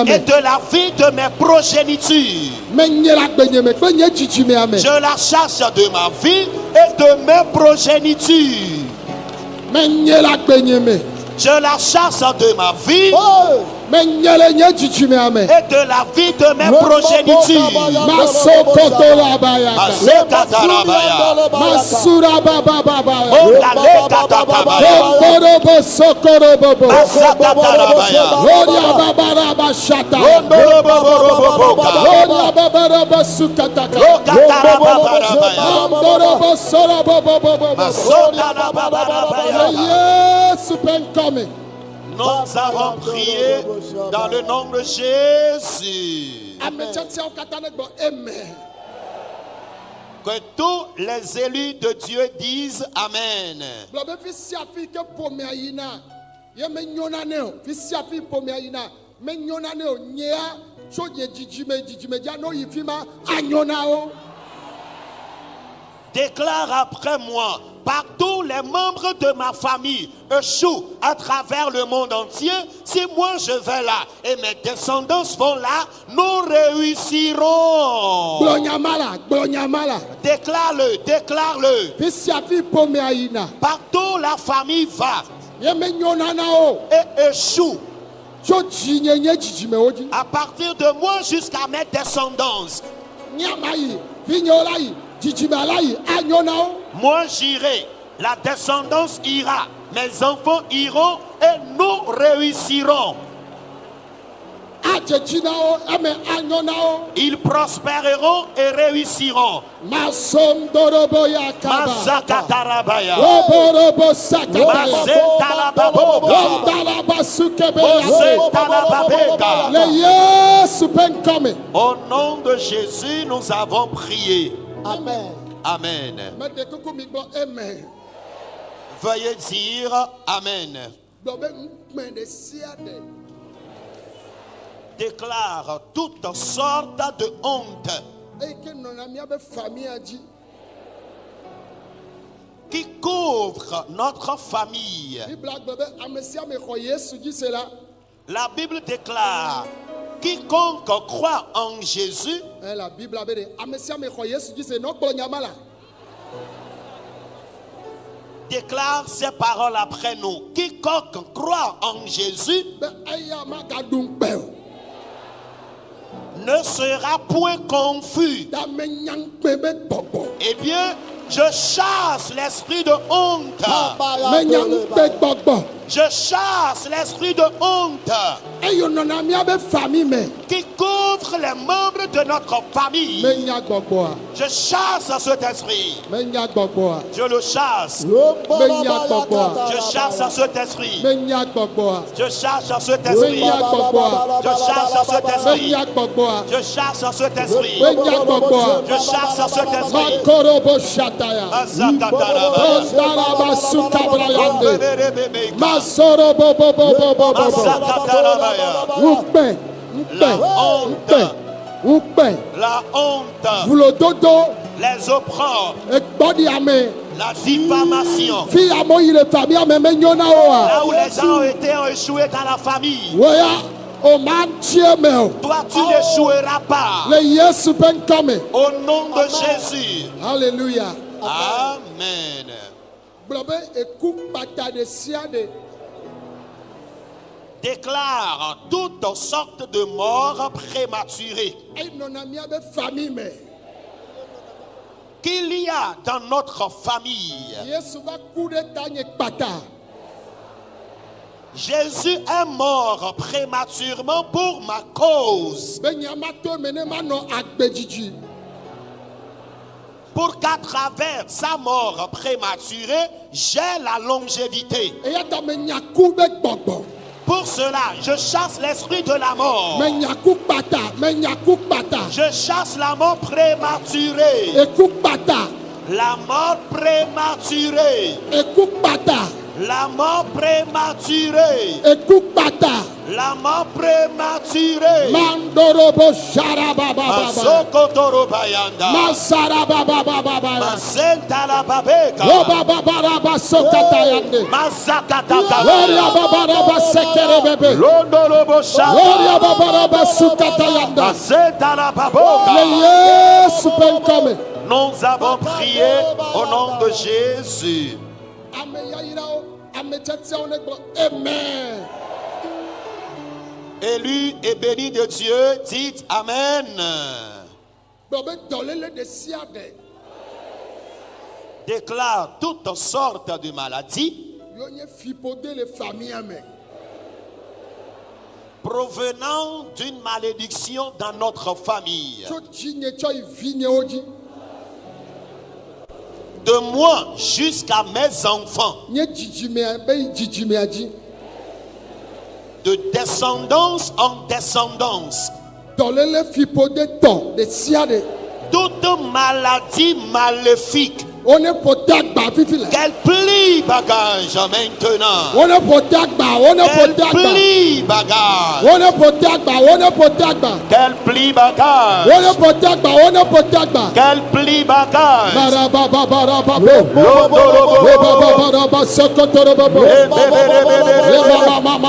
et de la vie de mes progénitures. Je la chasse de ma vie et de mes progénitures. Je la chasse de ma vie et de la vie de mes progénitures. Nous avons prié dans le nom de Jésus. Amen. Que tous les élus de Dieu disent Amen. Déclare après moi, partout les membres de ma famille échouent à travers le monde entier. Si moi je vais là et mes descendants vont là, nous réussirons. Déclare-le, déclare-le. Partout la famille va et échoue. À partir de moi jusqu'à mes descendants. Moi j'irai, la descendance ira, mes enfants iront et nous réussirons. Ils prospéreront et réussiront. Masakatarabaya. Au nom de Jésus, nous avons prié. Amen. Amen. Veuillez dire Amen. Déclare toutes sortes de honte qui couvre notre famille. La Bible déclare: quiconque croit en Jésus déclare ces paroles après nous. Quiconque croit en Jésus ne sera point confus. Eh bien, je chasse l'esprit de honte. Je chasse l'esprit de honte eye nɔna míabe fami me qui couvre les membres de notre famille. menya gbɔgbɔa Je chasse cet esprit. menya gbɔgbɔa Je le chasse. Je chasse cet esprit. menya gbɔgbɔa Je chasse cet esprit. menya gbɔgbɔa Je chasse cet esprit. menya gbɔgbɔa Je chasse cet esprit. menya gbɔgbɔa Je chasse cet esprit. makorobo shataya Azakatarabaya. daraba sukabrayande Bebebebebe. masoro bobobobobobo Azakatarabaya. ukpɛ La honte. ukpɛ La honte. vulododo Les opprobres. egbɔdiame La diffamation. fi amewo yi le fami ame menyo na wo Là a où les gens ont été échoués dans la famille. woya o ma tie me o Toi, tu n'échoueras pas. le yesu ƒe ŋkɔme Au nom de Jésus. hallelujah Amen. gblɔ be eku kpata ɖe sia ɖe Déclare toutes sortes de morts prématurées eye nɔna míabe fami me qu'il y a dans notre famille. yesu va ku ɖe ta nye kpata Jésus est mort prématurément pour ma cause, be nyamato me ne manɔ agbedzidzi pour qu'à travers sa mort prématurée, j'ai la longévité. eya ta me nyaku be gbɔgbɔ Pour cela, je chasse l'esprit de la mort. me nyaku kpata Je chasse la mort prématurée. eku kpata La mort prématurée. eku kpata La mort prématurée. eku kpata La mort prématurée. mandorobo sarabababa Masokotorobayanda. masarabababa Masentalababeka. obababaraba sokatayande Mazakatakaba. oriababaraba sekerebebe Londolobosha. oriababaraba sukatayanda Masentalababoka. le yesu ƒe ŋkɔme Nous avons prié au nom de Jésus. ame yayirawo ame tetiawo ne gblɔ amen Élu et béni de Dieu, dites Amen. gblɔ be dɔléle ɖe sia ɖe Déclare toutes sortes de maladies yo nye fiƒode le famia me provenant d'une malédiction dans notre famille. tso dzinye tsɔ yi vinyewo dzi De moi jusqu'à mes enfants, nye dzidzimea be yi dzidzimea dzi de descendance en descendance, dɔléle fiƒode tɔ ɖe sia ɖe toute maladie maléfique, wo ne ƒo te agba fifi le qu'elle plie bagage maintenant. wo ne ƒo te agba wo ne ƒo Qu'elle te agba plie bagage. wo ne ƒo te agba wo ne ƒo te agba Qu'elle plie bagage. wo ne ƒo te agba wo ne ƒo te agba Qu'elle plie bagage. barabababarababo Londolobo. bababaraba sokotorobobo Ebebebebebe. mama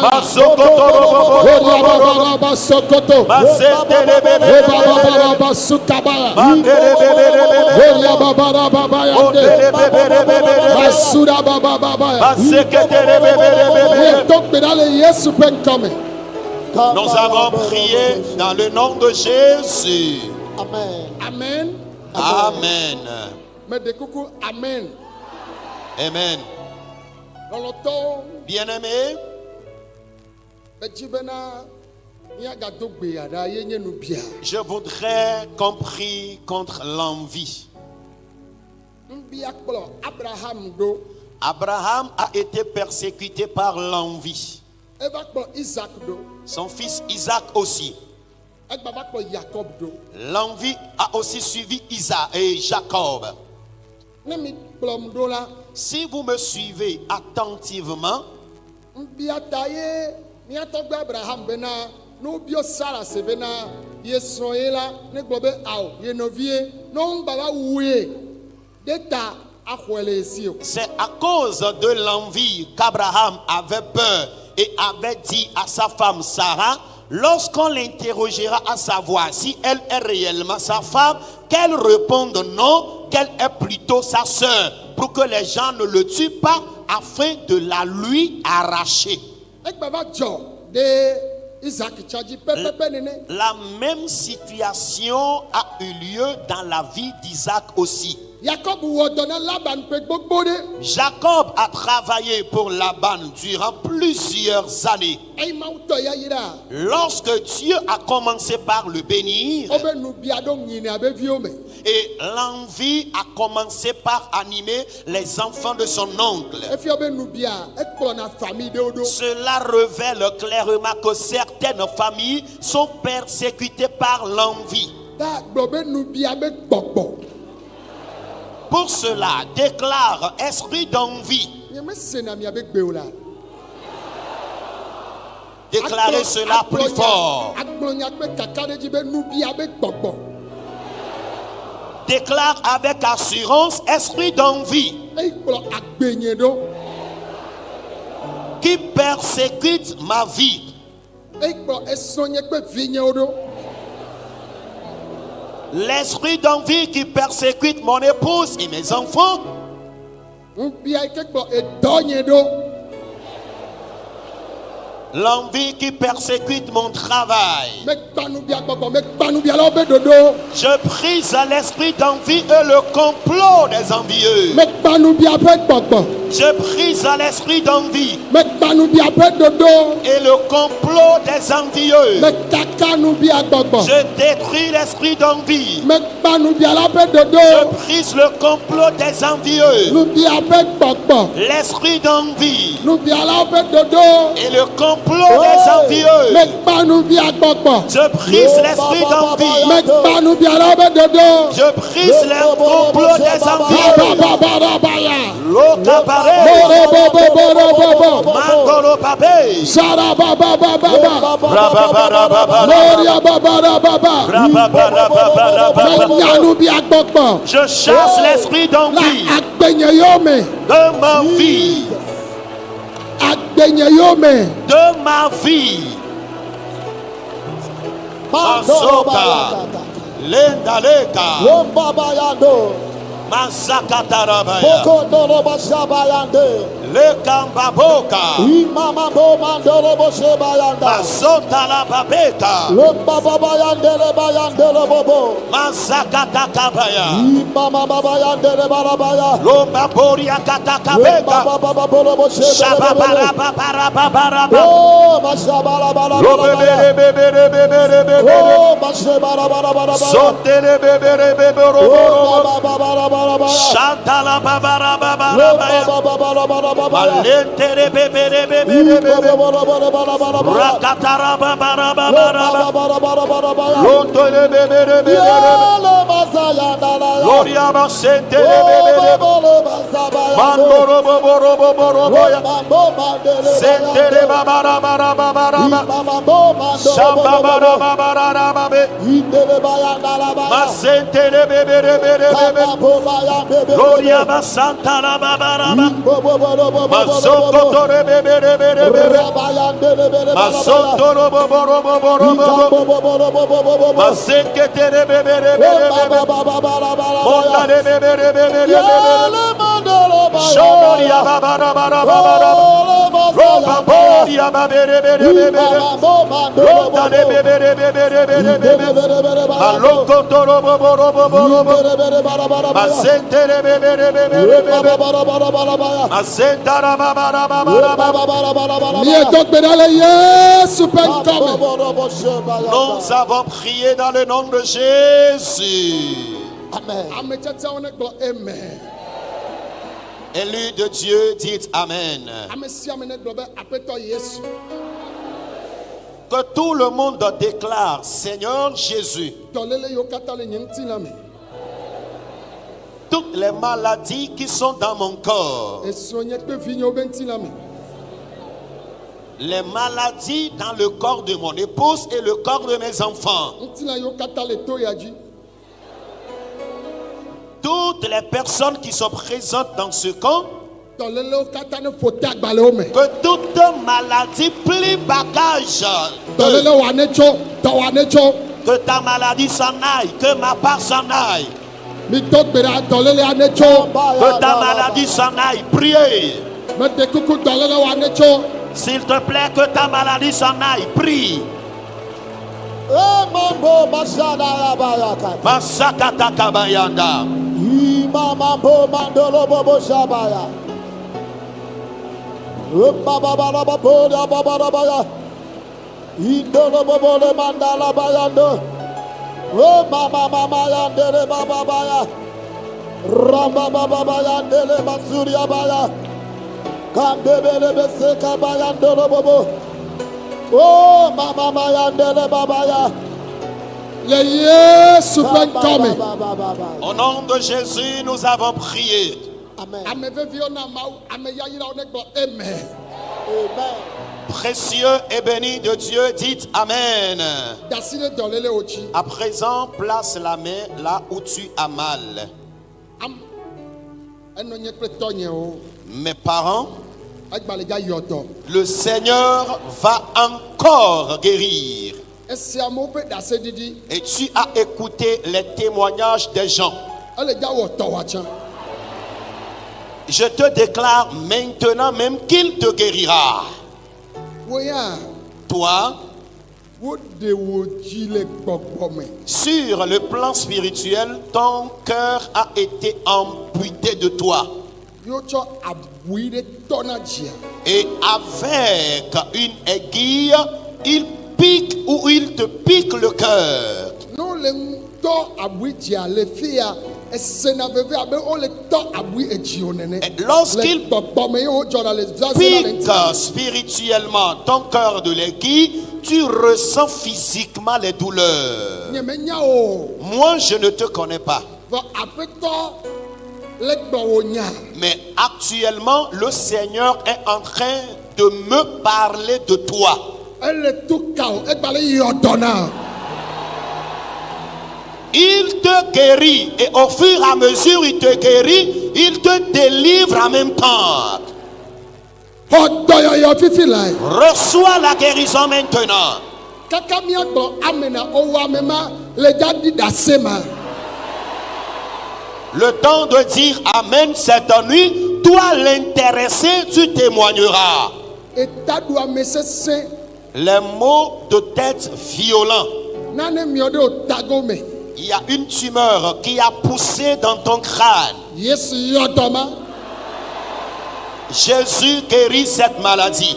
Masokotorobobo. oriababaraba sokoto Masetelebebebe. bababaraba sukabaya Mandelebebebebe. oriababaraba yande Ondelebebebebe. basura babababaya Maseketelebebebe. etokpera le yesu ƒe ŋkɔme Nous avons prié dans le nom de Jésus. amen Amen. meɖe kuku amen Amen. lɔlɔtɔwo Bien-aimés, edzi bena míagado gbea ɖa ye nye nu bia je voudrais qu'on prie contre l'envie. nbia kplɔ abraham ɖo Abraham a été persécuté par l'envie. eva kplɔ isaac ɖo Son fils Isaac aussi. egba va kplɔ yakob ɖo L'envie a aussi suivi Isaac et Jacob. ne mi kplɔm ɖo la Si vous me suivez attentivement, nbia ta ye míatɔgbe abraham bena ne wobio sara se bena ye srɔ̃ ye la ne gblɔ be ao ye nɔvie ne ŋugba va wue de ta axɔe le esi o c'est à cause de l'envie qu'Abraham avait peur et avait dit à sa femme Sarah, lorsqu'on l'interrogera à savoir si elle est réellement sa femme, qu'elle réponde non, qu'elle est plutôt sa sœur, pour que les gens ne le tuent pas afin de la lui arracher. egba va dzɔ ɖe isaac tsadzi pɛpɛpɛ nene La même situation a eu lieu dans la vie d'Isaac aussi. Jacob wɔ dɔ na Laban ƒe gbogbo ɖe. Jacob a travaillé pour Laban durant plusieurs années. Eye Mawu tɔ ya yi ɖa. Lorsque Dieu a commencé par le bénir, Wobe nubia ɖo nyina be viwo me. et l'envie a commencé par animer les enfants de son oncle. Efia be nubia ekplɔna famille ɖewo ɖo. Cela révèle clairement que certaines familles sont persécutées par l'envie. Ta gblɔ be nubia be gbɔgbɔ. Pour cela, déclare esprit d'envie. Nye me sena mia be gbewo la. Déclarez cela plus fort. Agblɔ nya kpe kaka ɖe dzi be nubia be gbɔgbɔ. Déclare avec assurance esprit d'envie Eye kplɔ agbenye ɖo. qui persécute ma vie. Eye kplɔ esrɔ̃ nye kpe vinyewo ɖo. L'esprit d'envie qui persécute mon épouse et mes enfants. Nubia yi ke kplɔ edɔ nye ɖo. L'envie qui persécute mon travail. Mekpa nubia gbɔgbɔ, mekpa nubia la wo be ɖoɖo. Je brise l'esprit d'envie et le complot des envieux. Mekpa nubia ƒe gbɔgbɔ. Je brise l'esprit d'envie Mekpa nubia ƒe ɖoɖo. et le complot des envieux. Mekaka nubia gbɔgbɔ. Je détruis l'esprit d'envie. Mekpa nubia la ƒe Je ɖoɖo. brise le complot des envieux. Nubia ƒe gbɔgbɔ. L'esprit d'envie Nubia la ƒe ɖoɖo. et le complot des envieux. Mekpa nubia gbɔgbɔ. Je brise l'esprit d'envie. Mekpa nubia la ƒe ɖoɖo. Je brise le complot des envieux. Bababababaya. L'Okabare, Borobobobobobo. Mangoro Babé, Sarabababababa. Rababarababa, Moria babarababa. Rababarababa. Nyanubia gbɔgbɔ. Je chasse l'esprit La d'envie agbenye yo me. de ma vie, Agbenye yo me. de ma vie. Masoka, Lendaleka, Lombabayando, Masakatarabaya, Bokondoroba Shabayande, Lekambaboka, Imamabo Mandorobo Shebayanda, Masotalababeta, Lombabayande Bayande Bobo, Masakatakabaya, Imamabayande Barabaya, Lombaboria Katakabeka, Lombabababolobo Shebayanda, Shababarababarabara. Oh, Mashabara, Oh, Mashabara, Sotele bebere bebero Oh, Baba, Shantala babara babara Malentere bebere bebere Rakatara babara babara Lotole bebere bebere Gloria basentere bebere Mandoro boboro boboro boya Sentere babara babara Shambabara babara babe Masentere bebere bebere Gloria basanta la babara Masokotore bebere bebere Masotoro boboro boboro Masenketere bebere bebere Mondare bebere bebere Shonoria babara babara Roba boria babere bebere Rondane bebere bebere Malokotoro boboro Masentere bebere Masentara babara babara Mieto gbedale Yesu ƒe ŋkɔme. Nous avons prié dans le nom de Jésus. Ame tsetsewo ne gblɔ amen. Élu de Dieu, dites Amen. Ame sia ame ne gblɔ be aƒetɔ Yesu. Que tout le monde déclare Seigneur Jésus. Dɔléle yiwo katã le nye ŋutilã me. Toutes les maladies qui sont dans mon corps, Esrɔ̃ nye kple vinyewo be ŋutilã me. les maladies dans le corps de mon épouse et le corps de mes enfants, Ŋutilã yiwo katã le to ya dzi. toutes les personnes qui sont présentes dans ce camp, Dɔlélewo katã ne ƒo te agbalẽwo me. que toute maladie plie bagage, Dɔléle wa ne tso, dɔ wa ne tso. que ta maladie s'en aille, que ma part s'en aille, Mi do gbe ɖa dɔlélea ne tso. que ta maladie s'en aille. Priez. Me de kuku dɔléle wa ne tso. S'il te plaît, que ta maladie s'en aille. Prie. Masakata kabayanda. Imama bo mandolo bobo shabaya. Baba baba baba baba baba. Indolo bobo le mandala bayando. Oh mama mama yandele baba baya. Ramba baba bayandele masuria baya. Kandebele beseka bayandolo bobo. Oh mama mama yandele baba ya. Le Yesu ben coming. Au nom de Jésus, nous avons prié. Amen. Amen. Amen. Précieux et béni de Dieu, dites Amen. À présent, place la main là où tu as mal. Mes parents, le Seigneur va encore guérir. Et tu as écouté les témoignages des gens. Je te déclare maintenant même qu'il te guérira. Toi, sur le plan spirituel, ton cœur a été amputé de toi. Et avec une aiguille, il pique ou il te pique le cœur. Et lorsqu'il pique spirituellement ton cœur de l'aiguille, tu ressens physiquement les douleurs. Moi, je ne te connais pas. Mais actuellement, le Seigneur est en train de me parler de toi. Il te guérit et au fur et à mesure il te guérit, il te délivre en même temps. Reçois la guérison maintenant. Le temps de dire Amen cette nuit, toi l'intéressé, tu témoigneras. Les maux de tête violents. Il y a une tumeur qui a poussé dans ton crâne. Jésus guérit cette maladie.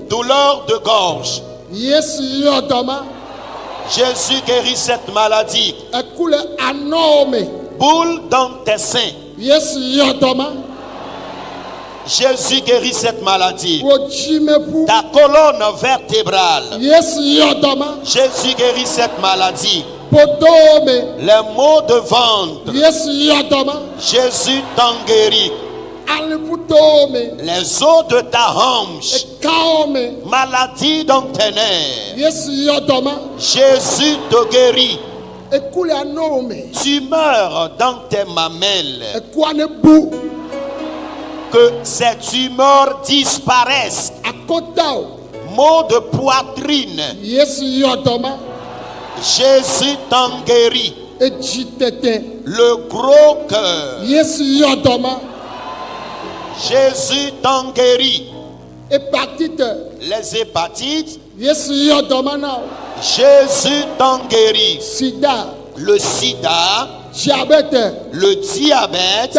Douleur de gorge. Jésus guérit cette maladie. Boule dans tes seins. Jésus guérit cette maladie. Ta colonne vertébrale. Jésus guérit cette maladie. Les maux de ventre. Jésus t'en guérit. Les os de ta hanche. Maladie dans tes nerfs. Jésus te guérit. Tumeur dans tes mamelles. Que ces tumeurs disparaissent. Maux de poitrine. Jésus t'en guérit. Le gros cœur. Jésus t'en guérit. Les hépatites. Jésus t'en guérit. Le sida. Le diabète,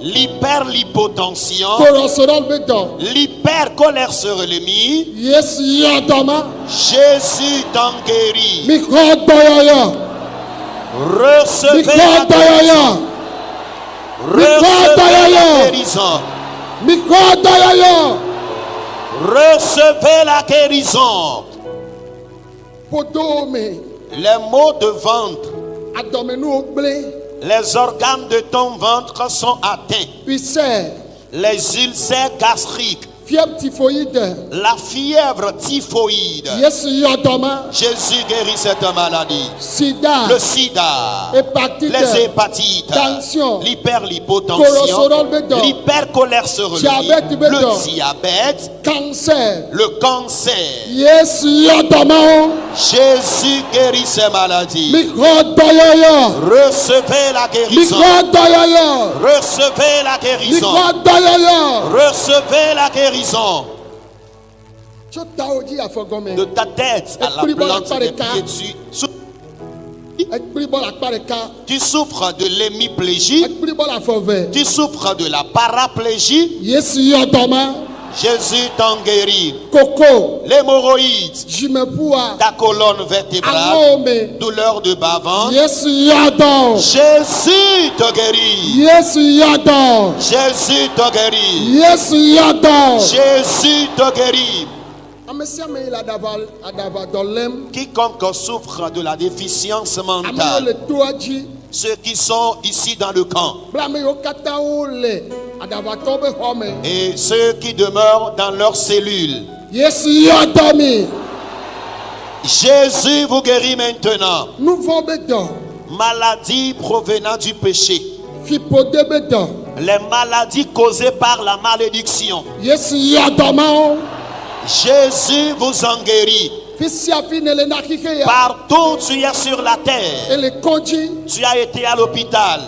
l'hyperlipotension, l'hypercholestérolémie. Jésus t'en guérit. Recevez la guérison. Recevez la guérison. Recevez la guérison. Les maux de ventre. Les organes de ton ventre sont atteints. Les ulcères gastriques. La fièvre typhoïde. Jésus guérit cette maladie. Le sida. Les hépatites. L'hyperlipotension. L'hypercholestérolémie. Le diabète. Le cancer. Jésus guérit ces maladies. Recevez la guérison. Recevez la guérison. Recevez la guérison. De ta tête à la plante des pieds dessus. ekpli bɔ le akpa ɖeka, Tu souffres de l'hémiplégie. ekpli bɔ le afɔ eve. Tu souffres de la paraplégie. Yesu yɔ dɔma, Jésus t'en guérit. koko, L'hémorroïde, dzimepua, ta colonne vertébrale, alɔwo me. douleur de bas-ventre. Yesu yɔ dɔ, Jésus te guérit. Yesu yɔ dɔ, Jésus te guérit. Yesu yɔ dɔ. Jésus te guérit. Ame sia ame yi le adavadɔ lém. Quiconque souffre de la déficience Amewo mentale, le toa dzi. ceux qui sont ici dans le camp Kple ame yiwo katã wo le adavatɔwo be xɔ me. et ceux qui demeurent dans leurs cellules, Yesu yɔ dɔ mi. Jésus vous guérit maintenant. Nu vɔ be dɔ, Maladies provenant du péché, fiƒode be dɔ. les maladies causées par la malédiction, Yesu yɔ dɔ mawo. Jésus vous en guérit. Fi sia fi ne le na xixe ya. Partout où tu es sur la terre, Ele kɔdzi, tu as été à l'hôpital,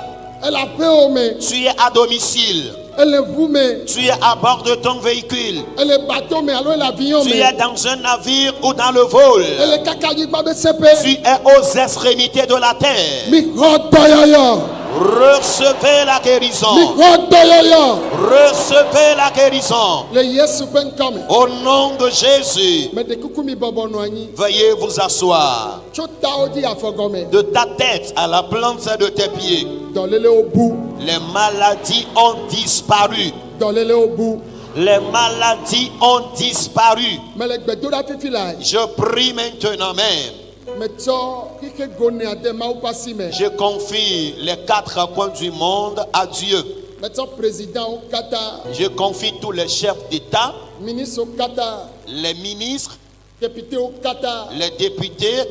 ele aƒewo me, tu es à domicile, ele ʋu me, tu es à bord de ton véhicule, ele bateau me alo ele avion tu me. es dans un navire ou dans le vol, Ele kaka anyigba be tu sepe. es aux extrémités de la terre. Mi xɔ dɔyɔyɔ. Recevez la guérison. Mi xɔ dɔyɔyɔ. Recevez la guérison. Le Yesu ƒe ŋkɔ me. Au nom de Jésus, Meɖe kuku mi bɔbɔ nɔ anyi. veuillez vous asseoir. Tso tawo dzi afɔ gɔme. De ta tête à la plante de tes pieds, Dɔlelewo bu. les maladies ont disparu. Dɔlelewo bu. Les maladies ont disparu. Mele gbedoɖa fifi la. Je prie maintenant même. Metsɔ xixe gonea de Mawu ƒe asi me. Je confie les quatre coins du monde à Dieu. Metsɔ présidentwo katã, Je confie tous les chefs d'État, ministrewo katã, les ministres, députéwo katã, les députés,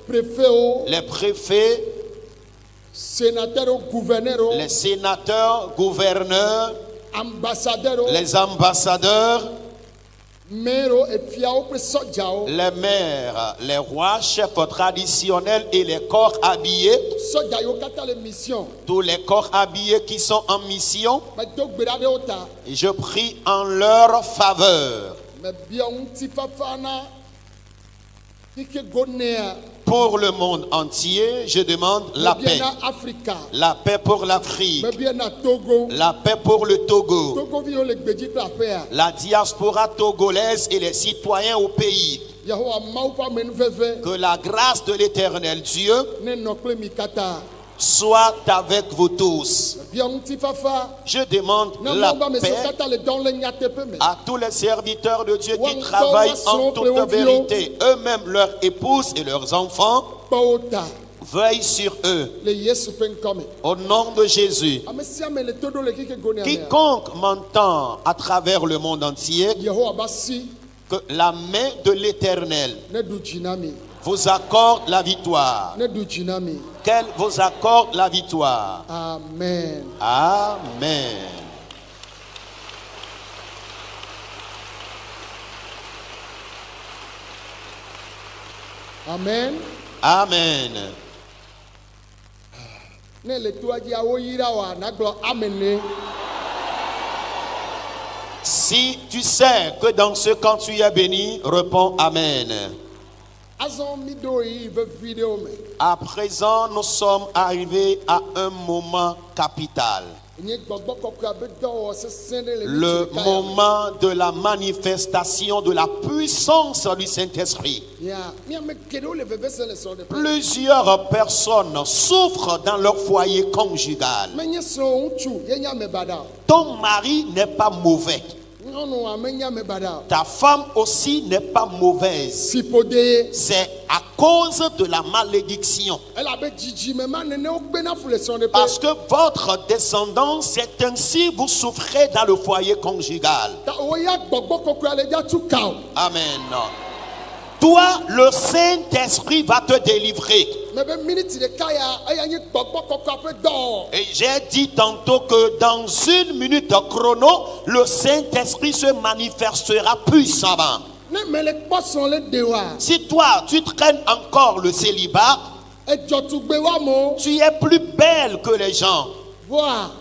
préfetwo, les préfets, sénateurwo, gouverneurwo, les sénateurs, gouverneurs, ambassadeurs, les ambassadeurs, maires, efiawo kple sɔdzawo. les maires, les rois, chefs traditionnels et les corps habillés, Sɔdza yiwo katã le mission. tous les corps habillés qui sont en mission, Medo gbe ɖa ɖe wo ta. et je prie en leur faveur. Mebia ŋutifafa na xixe gonea. Pour le monde entier, je demande la Mebia paix. na Afrika. La paix pour l'Afrique, Mebia na Togo. la paix pour le Togo, Togoviwo le gbedzi kple aƒea. la diaspora togolaise et les citoyens au pays. Yehowa Mawu ƒe amenuveve Que la grâce de l'Éternel Dieu ne nɔ kple mi katã. soit avec vous tous. Mebia ŋutifafa Je demande na la Mawu ƒe ame siwo paix katã le dɔm le nyateƒe me. à tous les serviteurs de Dieu qui travaillent en toute vérité, eux-mêmes, leurs épouses et leurs enfants. Kpɔ wo ta Veille sur eux. le Yesu ƒe ŋkɔ me. Au nom de Jésus. Ame sia ame le to ɖo le xixe gonea mea. Quiconque m'entend à travers le monde entier, Yehowa ƒe asi que la main de l'Éternel ne ɖu dzi na mi. vous accorde la victoire. Ne ɖu dzi na mi. Qu'elle vous accorde la victoire. Amen. Amen. Amen. Amen. Ne le toa dzia wo yra wa nagblɔ amen. Si tu sais que dans ce camp tu es béni, réponds Amen. Azɔ mi ɖo yi vevi ɖewo me. À présent, nous sommes arrivés à un moment capital. Nye gbɔgbɔ kɔkɔe abe dɔwɔ sesẽ ɖe le Le ŋutsu ɖeka ya me. moment de la manifestation de la puissance du Saint-Esprit. Ya, miame geɖewo le vevese le srɔ̃ɖeƒe. Plusieurs personnes souffrent dans leur foyer conjugal. Menye srɔ̃wò ŋutsu ye nye ame baɖa o. Ton mari n'est pas mauvais. Nyɔnua menye ame baɖa o. Ta femme aussi n'est pas mauvaise. Fiƒode ye. C'est à cause de la malédiction. Elabe dzidzime ma nenewo gbena fu le srɔ̃ɖeƒe. Parce que votre descendance, c'est ainsi vous souffrez dans le foyer conjugal. Ta woya gbɔgbɔ kɔkɔe le dza tu ka o. Amen. Toi, le Saint-Esprit va te délivrer. Mebe miniti ɖeka ya eya nye gbɔgbɔ kɔkɔe ƒe dɔwɔwɔ. Et j'ai dit tantôt que dans une minute chrono, le Saint-Esprit se manifestera puissamment. Ne mele kpɔ srɔ̃ le ɖe wa. Si toi, tu traînes encore le célibat, Edzɔtugbe wa mo. tu es plus belle que les gens. Voa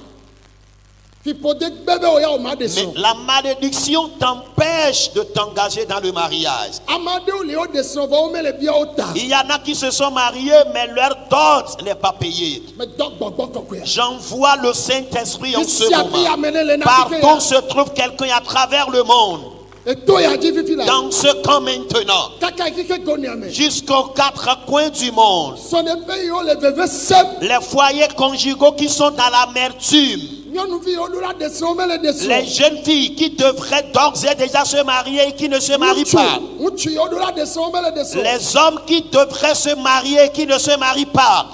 Fipode bebe oya o ma Mais deso. la malédiction t'empêche de t'engager dans le mariage. Amade o le o deso va o me le bia o ta. Il y en a qui se sont mariés, mais leur dot n'est pas payé. Me dog gbogbo kokwe. J'envoie le Saint-Esprit en ce Isi api moment. amene le na Partout se trouve quelqu'un à travers le monde. Et to ya ji fifi la. Dans ce camp maintenant, Kaka kike goni ame. jusqu'aux quatre coins du monde, Son ebe yo le veve sep. les foyers conjugaux qui sont dans l'amertume, Nyɔnuvi o do la deso o me le deso. les jeunes filles qui devraient d'ores et déjà se marier et qui ne se marient pas, Ŋutsu yo do la deso o me le deso. les hommes qui devraient se marier et qui ne se marient pas.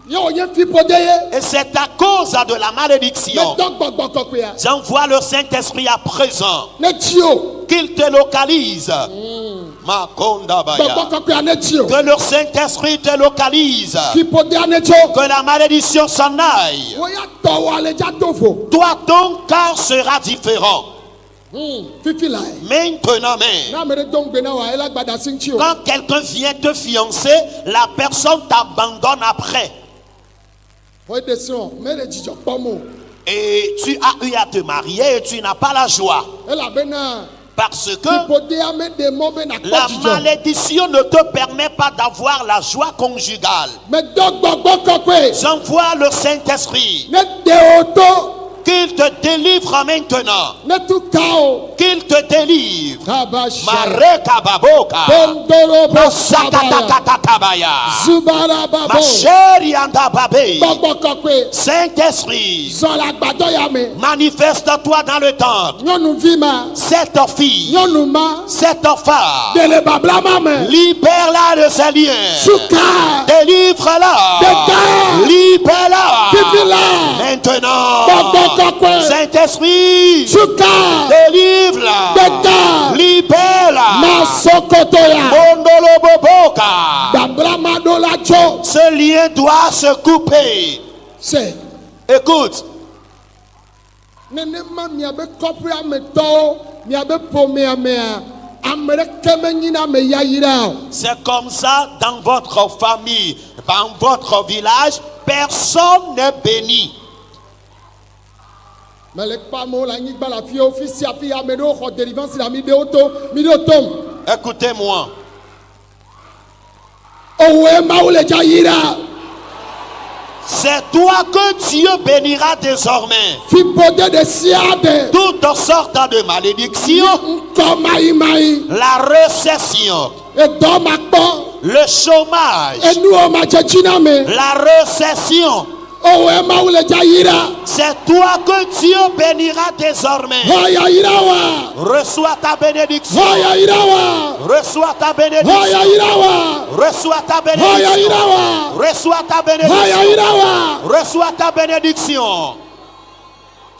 Ye o nye fipode ye. Et c'est à cause de la Me malédiction. dog gbogbo kokwe ya. J'envoie le Saint-Esprit à présent, Ne ti o. qu'il te localise. Makonda Baya. Gbogbo kokwe ya ne ti o. Que le Saint-Esprit te localise. Fipode ya ne ti o. Que la malédiction s'en aille. O ya tɔ wa le dza to fo. Toi, ton cas sera différent. Fifi la ye. Maintenant, mais, N'a me de dɔn gbena wa ela gbada si ŋuti o. quand quelqu'un vient te fiancer, la personne t'abandonne après. O ye deso me le dzidzɔ kpɔm o. Et tu as eu à te marier et tu n'as pas la joie. Elabena Parce que fipode ya me de mɔ be na la kpɔ dzidzɔ. malédiction ne te permet pas d'avoir la joie conjugale. Me dɔ gbɔgbɔ kokwe. J'envoie le Saint-Esprit, Ne de o to. qu'il te délivre maintenant. Ne tu ka o. Qu'il te délivre. Kaba sha. Mareka baboka. Bondoro bo sabaya. Masakatakatakabaya. Zubara babo. Ma chérie anda babé. Gbɔgbɔ kokwe. Saint-Esprit, Zɔn la gbadɔ ya me. manifeste-toi dans le temple. Nyɔnuvi ma. Cette fille, Nyɔnu ma. cette femme, Dele babla ma me. libère-la de ses liens. Suka. Délivre-la. Déclare. Libère-la. Fifila. Maintenant. Gbɔgbɔ kokwe. Saint-Esprit, Suka. délivre-la. Déclare. Libère-la. Ma sokoto ya. Bondolo boboka. Babla ma do la tso. Ce lien doit se couper. C'est. Écoute, Nenema miabe kɔpu ametɔwo. Miabe ƒome amea. Ame ɖeke menyina ame yayira o. c'est comme ça dans votre famille, dans votre village, personne n'est béni. Mele kpamewo le anyigba le afi wo fi sia fi ame ɖewo xɔ délivrance le ami ɖewo to mi ɖo tom. Écoutez-moi, Owoe mawu le dza yira. c'est toi que Dieu bénira désormais. Fipode de sia de. Toutes sortes de malédictions, Ŋkɔ mayi mayi. la récession, Edɔ ma kpɔ. le chômage, Enuwo ma tsetsi na me. la récession. Owoe mawu le dza yira. C'est toi que Dieu bénira désormais. Hɔ ya yira wa. Reçois ta bénédiction. Hɔ ya yira wa. Reçois ta Hɔ ya bénédiction. yira wa. Reçois ta Hɔ ya bénédiction. yira wa. Reçois ta Hɔ ya bénédiction. yira wa. Reçois ta bénédiction.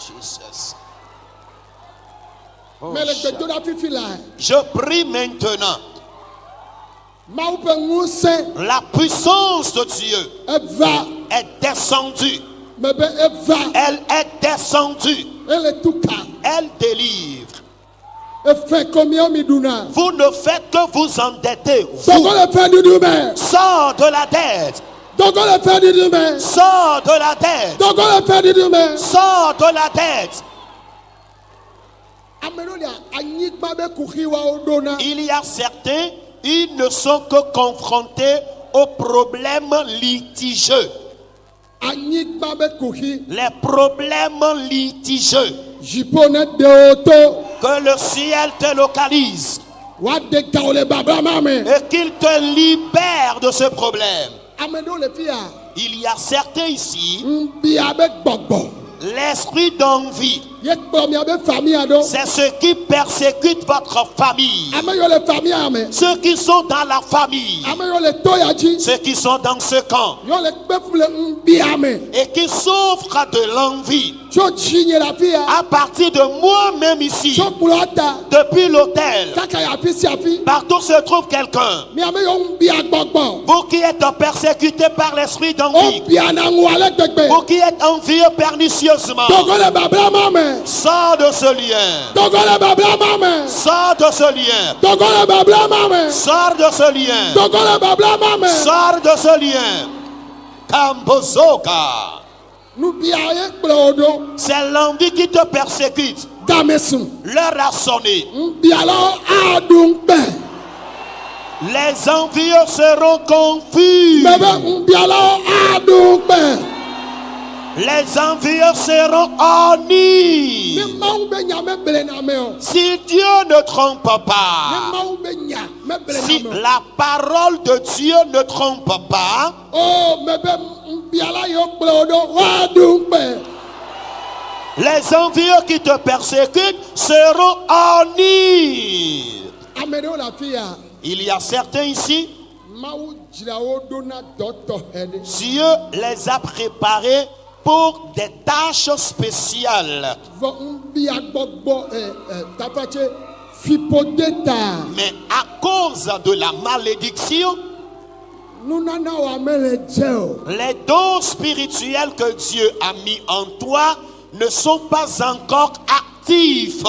Jesus. Oh, Mele gbedo ɖa fifi la. je prie maintenant Mawu ƒe ŋusẽ la puissance de Dieu eva. est descendue. Mebe eva. Elle est descendue. Ele tu ka. Elle délivre. Efe komia mi ɖuna. Vous ne faites que vous endetter. Dɔgɔ Vous le fɛn ɖuɖu me. sors de la dette. Dɔgɔ le fɛn ɖuɖu me. Sors de la dette. Dɔgɔ le fɛn ɖuɖu me. Sors de la dette. Ame ɖewo le anyigba be kuxiwawo ɖona. Il y a certains, ils ne sont que confrontés aux problèmes litigieux. Anyigba be kuxi. Les problèmes litigieux. Zipo ne de wo to. Que le ciel te localise Wa de gawo le babla ma me. et qu'il te libère de ce problème. Ame ɖewo le fi ya. Il y a certains ici, Ŋbia be gbɔgbɔ. l'esprit d'envie, Ye kplɔ miabe famia ɖo. c'est ce qui persécute votre famille. Ame yiwo le famia me. Ceux qui sont dans la famille, Ame yiwo le to ya dzi. ceux qui sont dans ce camp Yiwo le kpe fu le ŋbia me. et qui souffrent de l'envie. Tso tsi nye le afi ya. À partir de moi-même ici, Tso kplɔ ta. depuis l'hôtel, Kaka ya afi sia afi. partout se trouve quelqu'un. Miame yiwo ŋbia gbɔgbɔ. Vous qui êtes persécutés par l'esprit d'envie, Wobia na ŋu ale gbegbe. vous qui êtes envieux pernicieusement, Dɔgɔ le babla ma me. sors de ce lien. Dɔgɔ le babla ma me. Sors de ce lien. Dɔgɔ le babla ma me. Sors de ce lien. Dɔgɔ le babla ma me. Sors de ce lien. Kambozoka. nubiaye kplodo C'est l'envie qui te persécute. gamesu L'heure a sonné. bialo adungbe Les envieux seront confus. mebe bialo adungbe Les envieux seront honnis. ne mawu be nya me bele na me o Si Dieu ne trompe ne pas, mawu be nya me bele si na me la parole de Dieu ne trompe pas, o mebe biala yo kplodo adungbe les envieux qui te persécutent seront honnis. amedo la fia Il y a certains ici, mawu jirawo dona dɔtɔ hɛde Dieu les a préparés pour des tâches spéciales. vɔ nbia gbɔgbɔ tafatse fipode ta Mais à cause de la malédiction, nunana wa mele dze o les dons spirituels que Dieu a mis en toi ne sont pas encore actifs.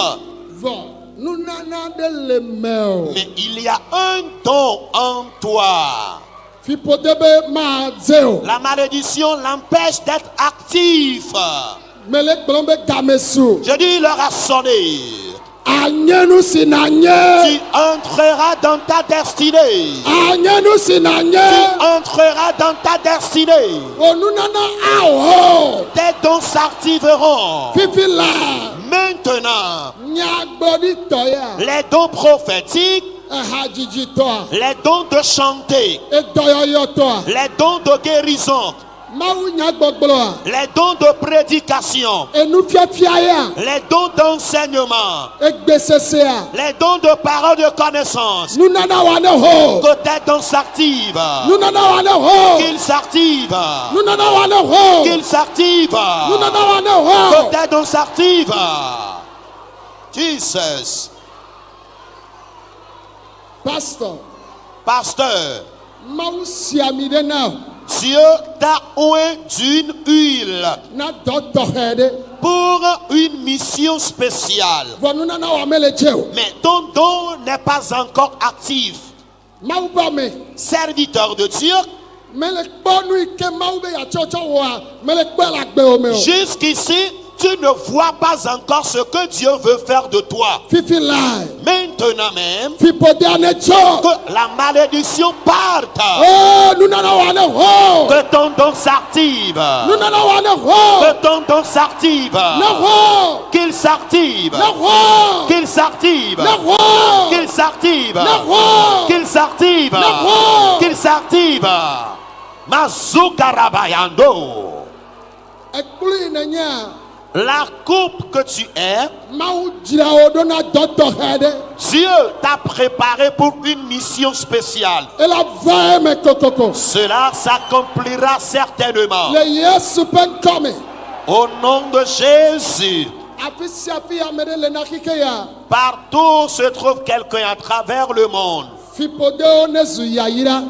vɔ nunana de le mɛ o Mais il y a un don en toi. fipode be ma dze o La malédiction l'empêche d'être actif. mele kplɔm be gamesu Je dis, il leur a sonné. anyenu si na Tu nye entreras dans ta destinée. anyenu si na Tu nye entreras dans ta destinée. o nunana awo Tes dons s'activeront. fifi la Maintenant, nyagbɔdi tɔya les dons prophétiques, ehadzidzi tɔa les dons de chanter, edɔyɔyɔ tɔa les dons de guérison, mawu nyagbɔgblɔa les dons de prédication, enufiafia ya les dons d'enseignement, egbesesea les dons de parole de connaissance. nunana wa ne ho Que tes dons s'activent. nunana wa ne ho Qu'ils s'activent. nunana wa ne ho Qu'ils s'activent. nunana wa ne Que ho tes dons s'activent. Jesus. pastor Pasteur, mawu siami de na Dieu t'a oint d'une huile na dɔ tɔxɛ de pour une mission spéciale. vɔ nunana wa mele dze o Mais ton don n'est pas encore actif. mawu ba me Serviteur de Dieu, mele kpɔ nu yi ke mawu be yatsɔtsɔ wɔa mele kpɛ la gbe o me o jusqu'ici, tu ne vois pas encore ce que Dieu veut faire de toi. fifi la Maintenant même, fipodea ne tsɔ que la malédiction parte. o nunana wa ne ho Que ton don s'active. nunana wa ne ho Que ton don s'active. ne ho Qu'il s'active. ne ho Qu'il s'active. ne ho Qu'il s'active. ne ho Qu'il s'active. No. Qu'il s'active. Mazukarabayando. ekplu ne nya La coupe que tu es, mawu dzra wo ɖo na dɔ tɔxɛ ɖe Dieu t'a préparé pour une mission spéciale. ela va eme kokoko Cela s'accomplira certainement. le yesu ƒe ŋkɔme Au nom de Jésus. afi sia afi ame ɖe le na xike ya Partout se trouve quelqu'un à travers le monde. fiƒodewo ne zu yayira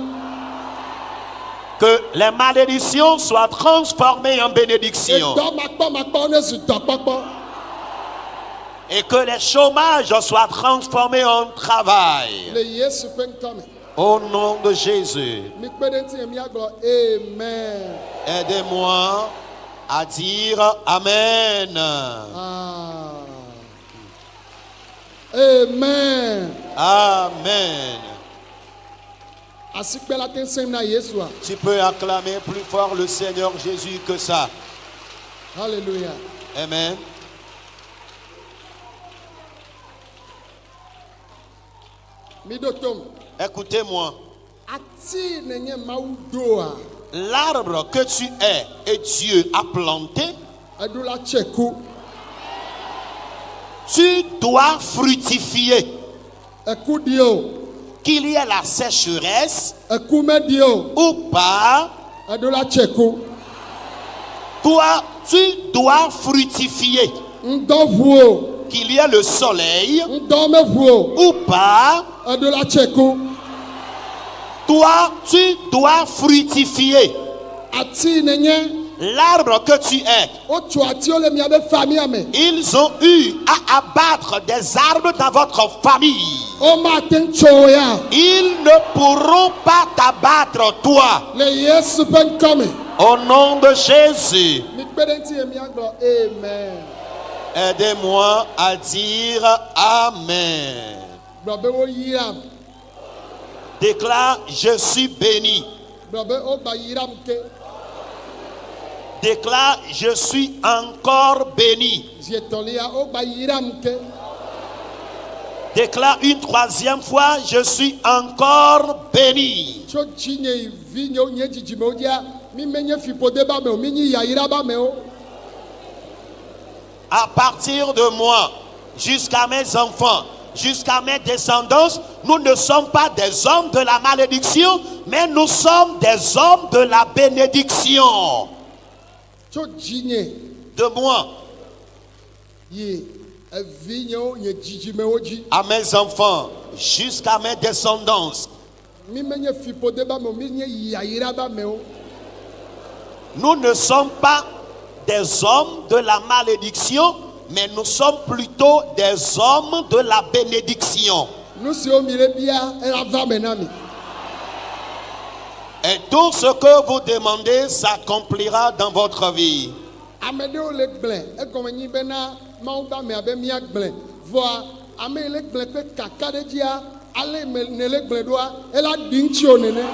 Que les malédictions soient transformées en bénédictions. edɔ makpɔmakpɔ ne zu dɔkpɔkpɔ Et que les chômages soient transformés en travail. le yesu ƒe ŋkɔme Au nom de Jésus. mikpe ɖe ŋuti miagblɔ amen Aidez-moi à dire Amen. Amen. Amen. Asikpe la te ŋusẽm na Yesua. Tu peux acclamer plus fort le Seigneur Jésus que ça. Hallelujah. Amen. Mi ɖo tom. Écoutez-moi. Ati ne nye Mawu doa. L'arbre que tu es et Dieu a planté, Eɖo la tse ku. tu dois fructifier. Eku ɖi o. Qu'il y ait la sécheresse Eku meɖi o. ou pas, Eɖo la tse ku. toi, tu dois fructifier. Ŋdɔ ʋu o. Qu'il y ait le soleil Ŋdɔ me ʋu o. ou pas, Eɖo la tse ku. toi, tu dois fructifier. Ati ne nye. L'arbre que tu es, Wotso atiwo le miabe famia me. ils ont eu à abattre des arbres dans votre famille. Womate ŋu tso o ya. Ils ne pourront pas t'abattre, toi. Le Yesu ƒe ŋkɔme. Au nom de Jésus, Mi kpedenti ye miagblɔ amen. aidez-moi à dire Amen. Gblɔ be woyiram. Déclare, je suis béni. Gblɔ be wogba yiram ke. Déclare, je suis encore béni. Zi etɔ̃lia wogba yiram ke. Déclare une troisième fois, je suis encore béni. Tso dzinye vi nyewo nye dzidzimewo dzia, mi menye fiƒode ba me o, mi nyi yayira ba me o. À partir de moi, jusqu'à mes enfants, jusqu'à mes descendants, nous ne sommes pas des hommes de la malédiction, mais nous sommes des hommes de la bénédiction. Tso dzinye De moi, yi evi nyewo nye dzidzimewo dzi. à mes enfants, jusqu'à mes descendants, Mi menye fiƒode ba me o, mi nye yayira ba me o. nous ne sommes pas des hommes de la malédiction, mais nous sommes plutôt des hommes de la bénédiction. Nu siwo mi ɖe bia ela va me na mi. Et tout ce que vous demandez s'accomplira dans votre vie. Ame ɖewo le gblẽ, egɔme nyi bena Mawu ba me abe míagblẽ. Vɔa ame yi le gblẽ ƒe kaka ɖe dzia, ale me ne le gblẽ ɖoa, ela ɖi ŋutsi nene.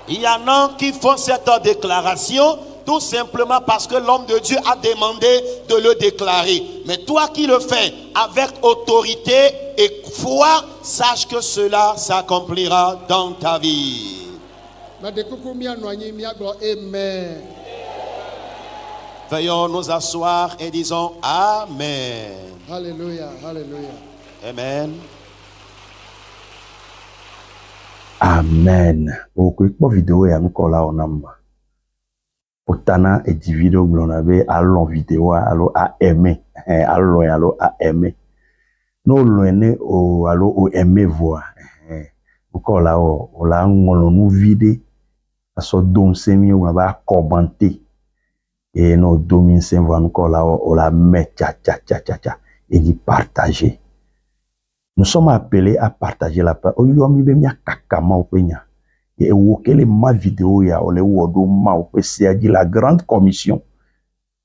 Il y en a qui font cette déclaration tout simplement parce que l'homme de Dieu a demandé de le déclarer. Mais toi qui le fais avec autorité et foi, sache que cela s'accomplira dans ta vie. Meɖe kuku míanɔ anyi míagblɔ amen. Veuillons nous asseoir et disons Amen. Hallelujah, hallelujah. Amen. Amen. Okukpɔ video ya nukɔ la wɔ nam. Otana edi video gblɔ na be alɔ video alo a aimé. Alɔ alo a aimé. No lɔ ne o alo o aimé voa. Nukɔ la wɔ o la ŋlɔ nu vi ɖe asɔ dom semi o ba commenter. Et no domin sen voa nukɔ la wɔ o la mettre tcha et y partager. Nous sommes appelés à partager la paix. Oyo mi be mia kakama o penya. Et wo kele ma vidéo ya ole wodo ma o pe se adi la grande commission.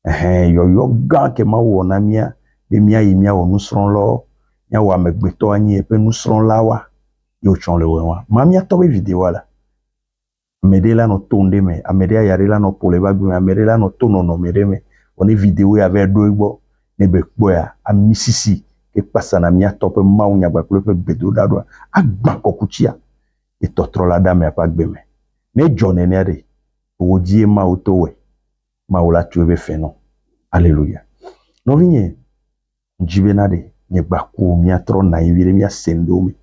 Yo gan ke ma wo na mia be mia yi mia wo nusron lo. Nya wa megbeto anyi e pe nusron la wa. Yo chon le wa. Ma mia to be vidéo la. Amede la no tonde me, amede ya re la no pole ba gbe, amede la no tono no mede me. Oni vidéo ya ve do igbo ne be kpo ya amisisi. Et passa na mia tope ma unya ba klo pe bedo dadwa agba kokuchia e totro la dame apa gbeme ne jone ne re wo die ma otowe ma ola tuebe feno. Alléluia. No vinye njibe na de nye ba ku mia tro na yire mia sendo me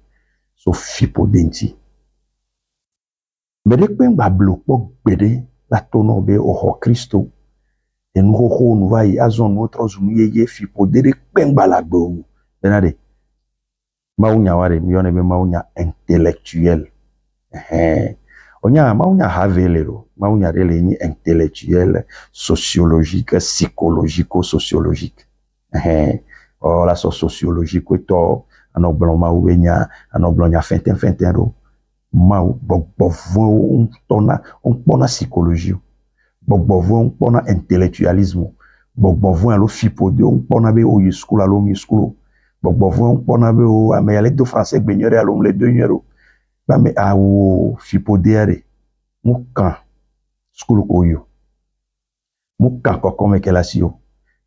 so fipo denti me de pe ngba blokpo gbede la tono be o ho Kristo e nu ho nu vai azon otro zunu ye fipo de pe ngba la gbo. Benade, maunya ware miyone be maunya intellectuel. Onya maunya havelero, maunya rele ni intellectuel, sociologique, psychologique-sociologique. Oh la sociologique to anoblon maubenya, anoblonya fenten ro. Mau bobovon on pona psychologie. Bobovon pona intellectualisme. Bobovon alo fipode on pona be o school alo mi school. Bobovon pona be o ameyale do français gbenyere alo le 2 euro. Ba me awo fipodere mukan school ko yo. Mukan ko kome kelasio.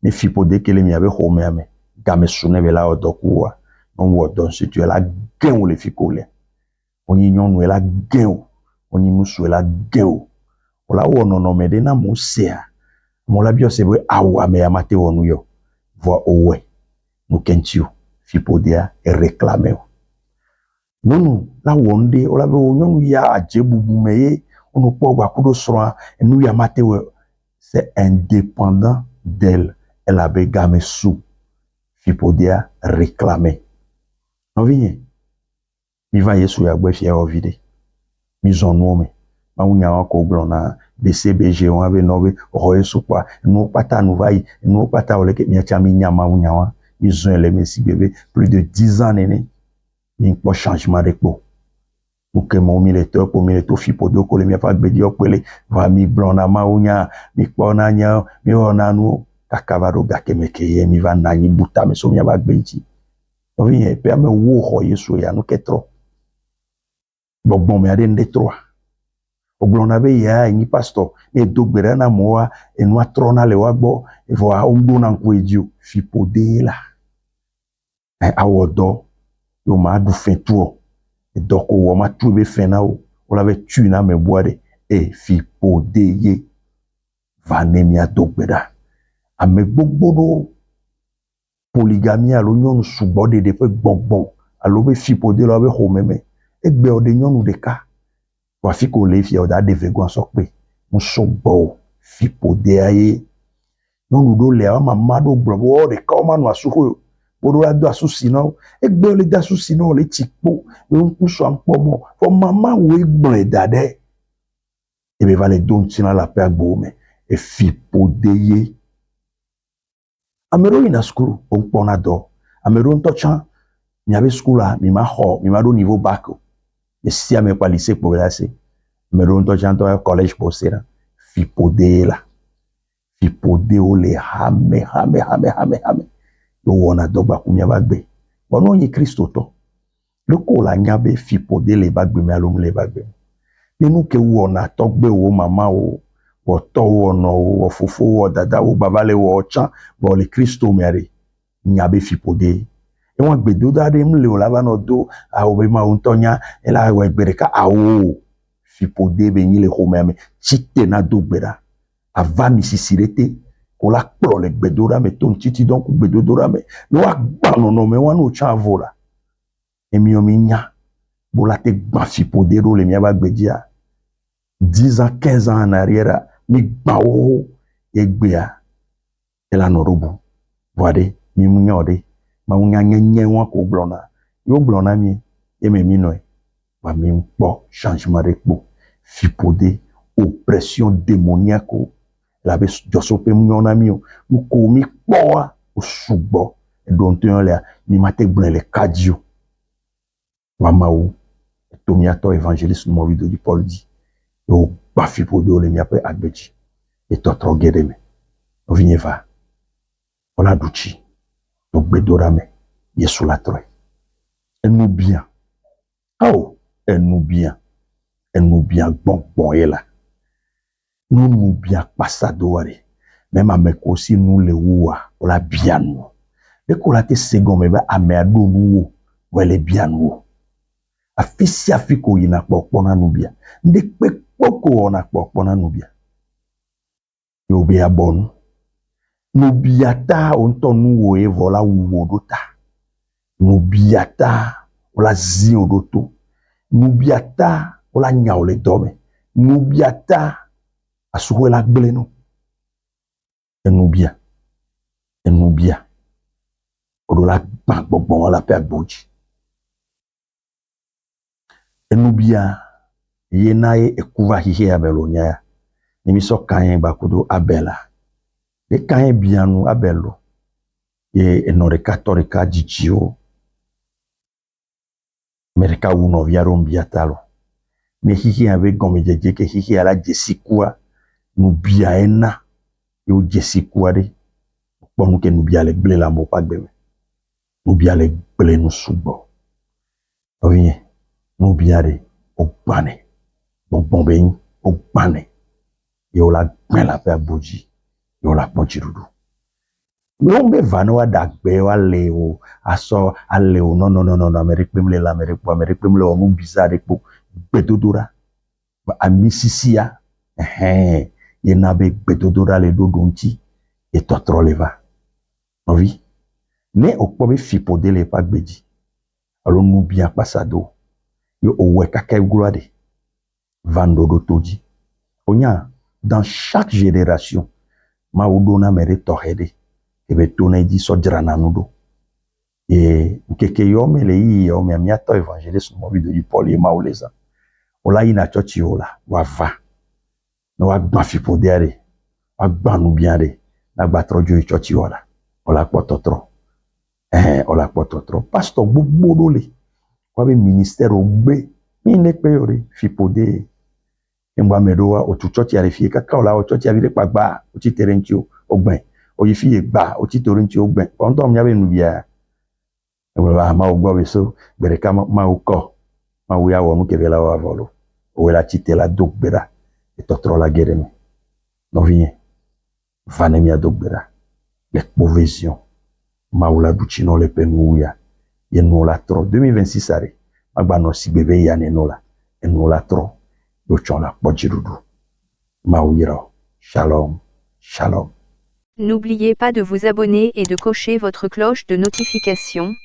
Ni fipode kele mi abe home ame. Game sune be la odokuwa. Non wo don situ la gen o le fikole. Oni nyonu la gen o. Oni nusu la gen o. Ola wo no mede na mo sea. Mo la bio sebe awu ame amate wonu yo. Vo owe. Nou kentio. Fipodia e réclamer. Non, la wonde, o la be onyon ya ajebubu meye, on po gba kudo sro nous ya matewe. C'est indépendant d'elle. Elle avait game sous. Fipodia réclamer. Non vigne. Mi va yesu ya gbe fie ovide. Mi zonu me. Ma unya ko glona BCBG on ave no be roye sou kwa. Nou pata nou vai, nou pata ole ke mi chami nyama unya wa. Ils ont les messi bébé plus de 10 ans néné. Il n'y a pas changement de peau. nuke mo mi le to po mi le to fipodo ko le mi fa gbedi opele va mi blona ma unya mi pona nya mi ona nu kakavaro gakemeke ye mi va na nyi buta me so mi va gbeji ovi e pe ame wo ho yesu ya nu ketro gbogbo mi ade nde troa oglona be ya nyi pastor e dogbere na moa enu atrona le wa gbo e vo a ondo na nku eju fipode la awodo yo ma du fetuo doko wo ma tu be fena o la be tu na me boade e fipode ye vanemia dogbeda ame gbogbo do polygamie alo nyonu sugbo de pe gbogbo alo be fipode lo be homeme egbe ode nyonu de ka wa fiko le fi o da de vegon so pe mo sugbo fipode aye nyonu do le ama mado gbogbo o de ka o manu asuko bodo la do asusi no egbe le da asusi no le tikpo le nkuso ampomo fo mama wo egbon edade e be vale don tina la pe agbo me e fipode ye amero ina school on pona do amero ntochan mi ave school a mi ma ho mi ma do niveau bac e si ame pa lycée pour là c'est amero ntochan to college pour sera fipode la fipode o le hame yo wona dogba ku mi bagbe bono yi Kristo to le ko la nyabe fipode le bagbe mi alum le bagbe ninu ke wona togbe wo mama o wo to wo no wo fofo wo dada wo baba le wo chan bo le Kristo mere nyabe fipode e won gbedo dade mle o lava no do a obe ma untonya e la we gbere ka awo fipode be nyi le homeme chite na dogbera ava mi sisirete ko la pro le gbedora me ton titi donc gbedodora me no wa gba no me wan o cha vola emi o mi nya bo la te gba fipode ro le mi aba gbejia 10 ans 15 ans en arrière mi gba o egbea e la no robu voade mi mu nya ode ma nya nye wan ko blona yo blona mi e me mi no e wa mi po changement de po fipode oppression démoniaque la be joso pe mu na mi o ko mi po a o sugbo e don ton le mi mate gbon le kadio wa ma o to mi ato évangéliste mo vidéo di Paul dit o ba fipode o le mi ape agbeji e to tro gede me o vigneva ola duchi to gbedora me yesu la troy et nous bien oh et nous bien bon et là nous bien passadore même avec aussi nous le wa la bien nous le ko la te second me ba ameado nous wa le bien nous afisi afiko yina pokpona nous bien nde pe poko ona pokpona nous bien yo be abon nous biata onto nous wo e vola wo dota nous biata ola zi odoto nous biata ola nya ole dome nous biata asuwe la gbele no nous bien odola gbogbo la pe agboji nous bien yenaye ekuva hihe abelonya nimi so kan ba kudo abela le kan bien nous abelo ye enore catholique jijio mereka uno viaron biatalo ne hihi ave gomejeje ke hihi ala jesikua nubia ena yo jesikua de ponu ke nubia le ble la mo pa gbe nubia le ble no subo oye nubia de ogbane bon ben ogbane yo la gben la pe aboji yo la ponchi dudu Nombe vanwa dagbe wa leo aso aleo no Amerique pemle la Amerique pemle o mu bizarre po bedodora ba amisisia ye nabe bedodora le dodonti e totro leva ovi ne okpo fipode le pa gbeji alo nu bia pasado yo owe kaka gloire vando do toji onya dans chaque génération ma odona mere tohede ebe tona di sojra nanudo e keke yome le yi yome amiato evangeliste mo video di Paul e mauleza ola ina church yola wa va no wa gba fipodere wa gba nu biare na gba trojo church yola ola pototro ola pototro pastor gbogbo dole wa be ministère ogbe mi ne pe ore fipode emba medoa otu church ya refie kaka ola o church ya vile pagba o ti terenti o gben o yi fie gba o ti torenti o gben on to mya be nu bia e wa ma o gbo be so bere ka ma o ko ma wo ya wo mu ke vela wa volo o la ti te la dogbera e totro la gere mi no vie vane mi dogbera le provision ma o la duchino le penuya ye no la tro 2026 are magba no si bebe ya ne no la e no la tro do chona pojirudu ma o yiro shalom shalom. N'oubliez pas de vous abonner et de cocher votre cloche de notification